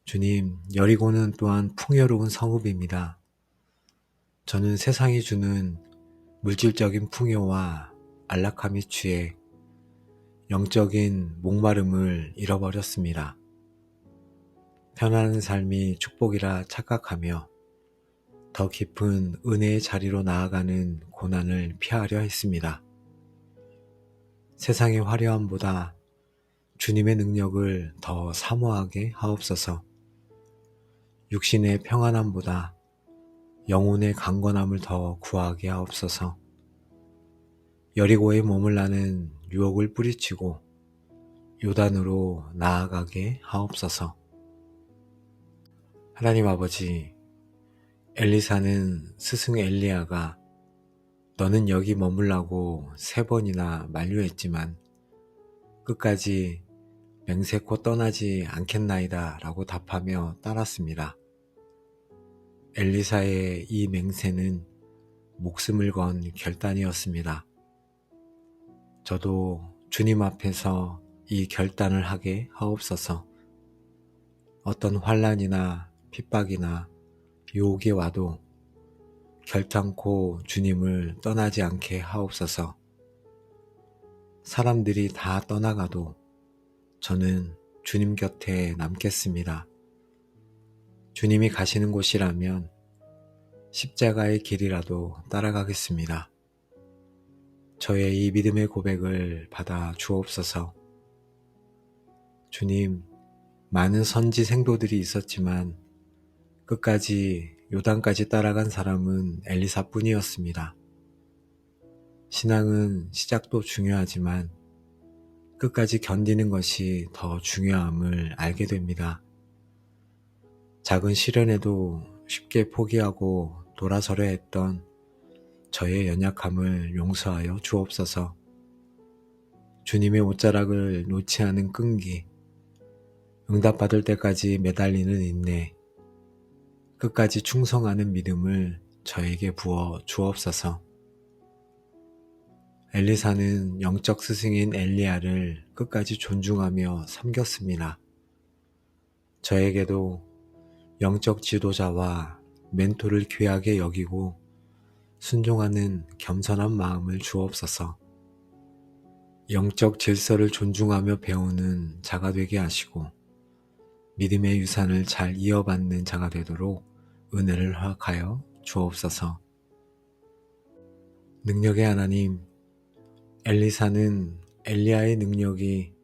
주님, 여리고는 또한 풍요로운 성읍입니다. 저는 세상이 주는 물질적인 풍요와 안락함이 취해 영적인 목마름을 잃어버렸습니다. 편안한 삶이 축복이라 착각하며 더 깊은 은혜의 자리로 나아가는 고난을 피하려 했습니다. 세상의 화려함보다 주님의 능력을 더 사모하게 하옵소서. 육신의 평안함보다 영혼의 강건함을 더 구하게 하옵소서. 여리고에 머물라는 유혹을 뿌리치고 요단으로 나아가게 하옵소서. 하나님 아버지, 엘리사는 스승 엘리야가 너는 여기 머물라고 3번이나 만류했지만 끝까지 맹세코 떠나지 않겠나이다 라고 답하며 따랐습니다. 엘리사의 이 맹세는 목숨을 건 결단이었습니다. 저도 주님 앞에서 이 결단을 하게 하옵소서. 어떤 환난이나 핍박이나 유혹이 와도 결단코 주님을 떠나지 않게 하옵소서. 사람들이 다 떠나가도 저는 주님 곁에 남겠습니다. 주님이 가시는 곳이라면 십자가의 길이라도 따라가겠습니다. 저의 이 믿음의 고백을 받아 주옵소서. 주님, 많은 선지 생도들이 있었지만 끝까지 요단까지 따라간 사람은 엘리사뿐이었습니다. 신앙은 시작도 중요하지만 끝까지 견디는 것이 더 중요함을 알게 됩니다. 작은 시련에도 쉽게 포기하고 돌아서려 했던 저의 연약함을 용서하여 주옵소서. 주님의 옷자락을 놓지 않은 끈기, 응답받을 때까지 매달리는 인내, 끝까지 충성하는 믿음을 저에게 부어 주옵소서. 엘리사는 영적 스승인 엘리야를 끝까지 존중하며 섬겼습니다. 저에게도 영적 지도자와 멘토를 귀하게 여기고 순종하는 겸손한 마음을 주옵소서. 영적 질서를 존중하며 배우는 자가 되게 하시고 믿음의 유산을 잘 이어받는 자가 되도록 은혜를 허락하여 주옵소서. 능력의 하나님, 엘리사는 엘리야의 능력이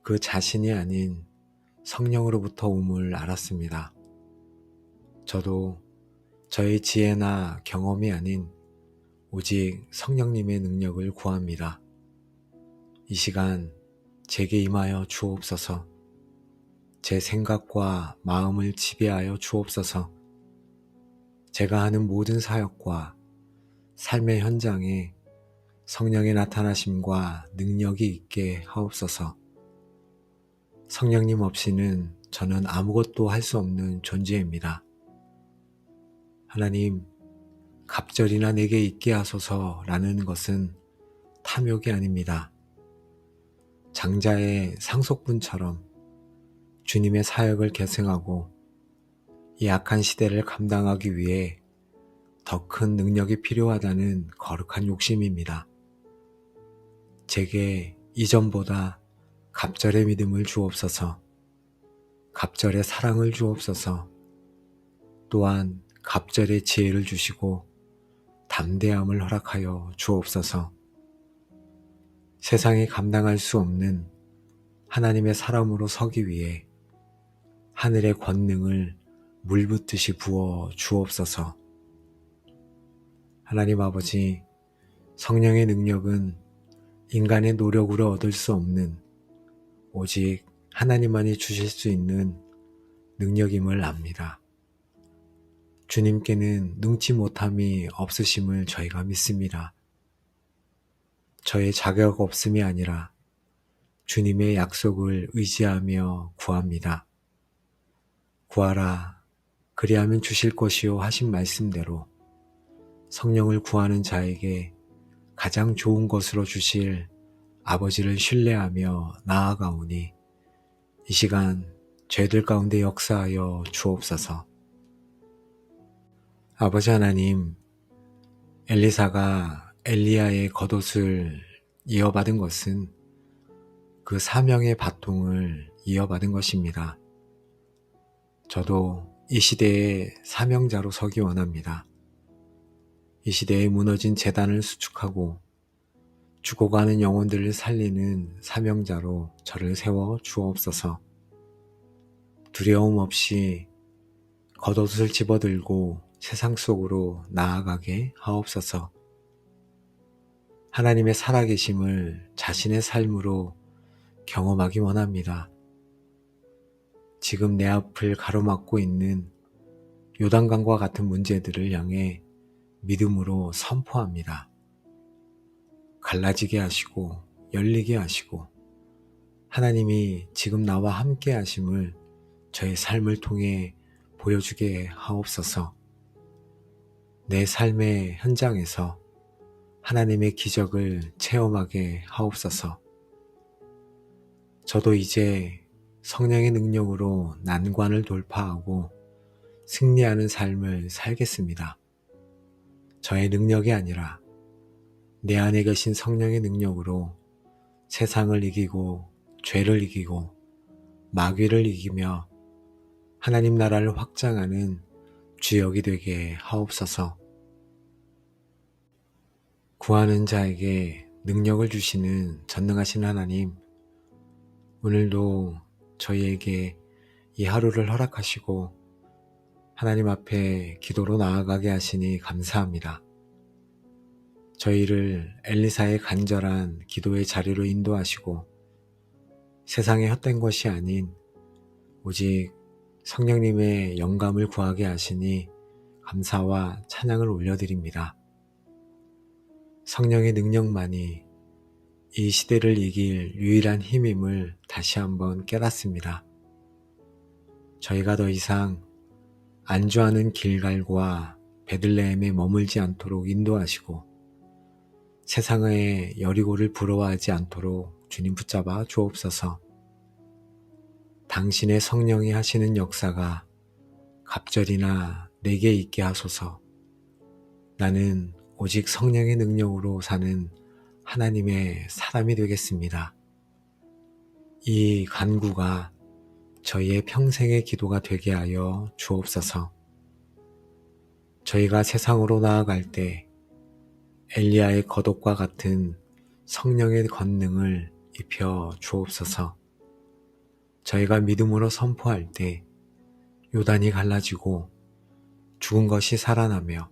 그 자신이 아닌 성령으로부터 옴을 알았습니다. 저도 저의 지혜나 경험이 아닌 오직 성령님의 능력을 구합니다. 이 시간 제게 임하여 주옵소서. 제 생각과 마음을 지배하여 주옵소서. 제가 하는 모든 사역과 삶의 현장에 성령의 나타나심과 능력이 있게 하옵소서. 성령님 없이는 저는 아무것도 할 수 없는 존재입니다. 하나님, 갑절이나 내게 있게 하소서라는 것은 탐욕이 아닙니다. 장자의 상속분처럼 주님의 사역을 계승하고 이 악한 시대를 감당하기 위해 더 큰 능력이 필요하다는 거룩한 욕심입니다. 제게 이전보다 갑절의 믿음을 주옵소서, 갑절의 사랑을 주옵소서, 또한 갑절의 지혜를 주시고 담대함을 허락하여 주옵소서. 세상이 감당할 수 없는 하나님의 사람으로 서기 위해 하늘의 권능을 물붓듯이 부어 주옵소서. 하나님 아버지, 성령의 능력은 인간의 노력으로 얻을 수 없는 오직 하나님만이 주실 수 있는 능력임을 압니다. 주님께는 능치 못함이 없으심을 저희가 믿습니다. 저의 자격 없음이 아니라 주님의 약속을 의지하며 구합니다. 구하라, 그리하면 주실 것이요 하신 말씀대로 성령을 구하는 자에게 가장 좋은 것으로 주실 아버지를 신뢰하며 나아가오니 이 시간 죄들 가운데 역사하여 주옵소서. 아버지 하나님, 엘리사가 엘리야의 겉옷을 이어받은 것은 그 사명의 바통을 이어받은 것입니다. 저도 이 시대의 사명자로 서기 원합니다. 이 시대에 무너진 재단을 수축하고 죽어가는 영혼들을 살리는 사명자로 저를 세워 주옵소서. 두려움 없이 겉옷을 집어들고 세상 속으로 나아가게 하옵소서. 하나님의 살아계심을 자신의 삶으로 경험하기 원합니다. 지금 내 앞을 가로막고 있는 요단강과 같은 문제들을 향해 믿음으로 선포합니다. 갈라지게 하시고 열리게 하시고 하나님이 지금 나와 함께 하심을 저의 삶을 통해 보여주게 하옵소서. 내 삶의 현장에서 하나님의 기적을 체험하게 하옵소서. 저도 이제 성령의 능력으로 난관을 돌파하고 승리하는 삶을 살겠습니다. 저의 능력이 아니라 내 안에 계신 성령의 능력으로 세상을 이기고 죄를 이기고 마귀를 이기며 하나님 나라를 확장하는 주역이 되게 하옵소서. 구하는 자에게 능력을 주시는 전능하신 하나님, 오늘도 저희에게 이 하루를 허락하시고 하나님 앞에 기도로 나아가게 하시니 감사합니다. 저희를 엘리사의 간절한 기도의 자리로 인도하시고 세상의 헛된 것이 아닌 오직 성령님의 영감을 구하게 하시니 감사와 찬양을 올려드립니다. 성령의 능력만이 이 시대를 이길 유일한 힘임을 다시 한번 깨닫습니다. 저희가 더 이상 안주하는 길갈과 베들레헴에 머물지 않도록 인도하시고 세상의 여리고를 부러워하지 않도록 주님 붙잡아 주옵소서. 당신의 성령이 하시는 역사가 갑절이나 내게 있게 하소서. 나는 오직 성령의 능력으로 사는 하나님의 사람이 되겠습니다. 이 간구가 저희의 평생의 기도가 되게 하여 주옵소서. 저희가 세상으로 나아갈 때 엘리야의 겉옷과 같은 성령의 권능을 입혀 주옵소서. 저희가 믿음으로 선포할 때 요단이 갈라지고 죽은 것이 살아나며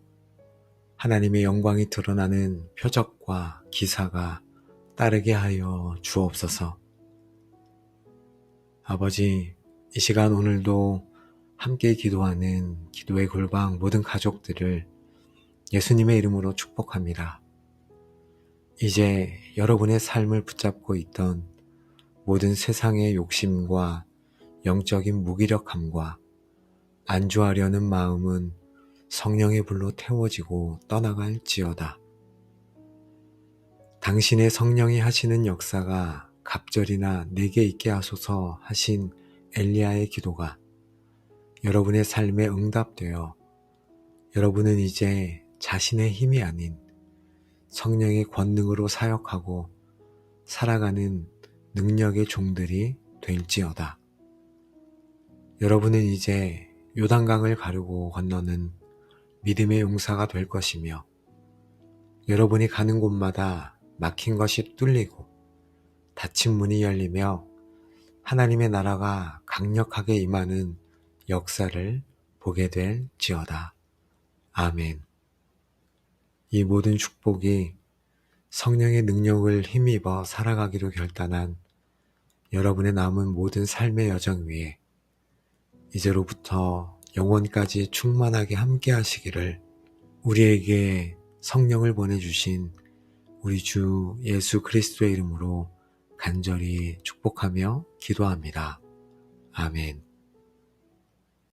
하나님의 영광이 드러나는 표적과 기사가 따르게 하여 주옵소서. 아버지, 이 시간 오늘도 함께 기도하는 기도의 골방 모든 가족들을 예수님의 이름으로 축복합니다. 이제 여러분의 삶을 붙잡고 있던 모든 세상의 욕심과 영적인 무기력함과 안주하려는 마음은 성령의 불로 태워지고 떠나갈지어다. 당신의 성령이 하시는 역사가 갑절이나 내게 있게 하소서 하신 엘리야의 기도가 여러분의 삶에 응답되어 여러분은 이제 자신의 힘이 아닌 성령의 권능으로 사역하고 살아가는 능력의 종들이 될지어다. 여러분은 이제 요단강을 가르고 건너는 믿음의 용사가 될 것이며 여러분이 가는 곳마다 막힌 것이 뚫리고 닫힌 문이 열리며 하나님의 나라가 강력하게 임하는 역사를 보게 될지어다. 아멘. 이 모든 축복이 성령의 능력을 힘입어 살아가기로 결단한 여러분의 남은 모든 삶의 여정 위에 이제로부터 영원까지 충만하게 함께 하시기를 우리에게 성령을 보내주신 우리 주 예수 그리스도의 이름으로 간절히 축복하며 기도합니다. 아멘.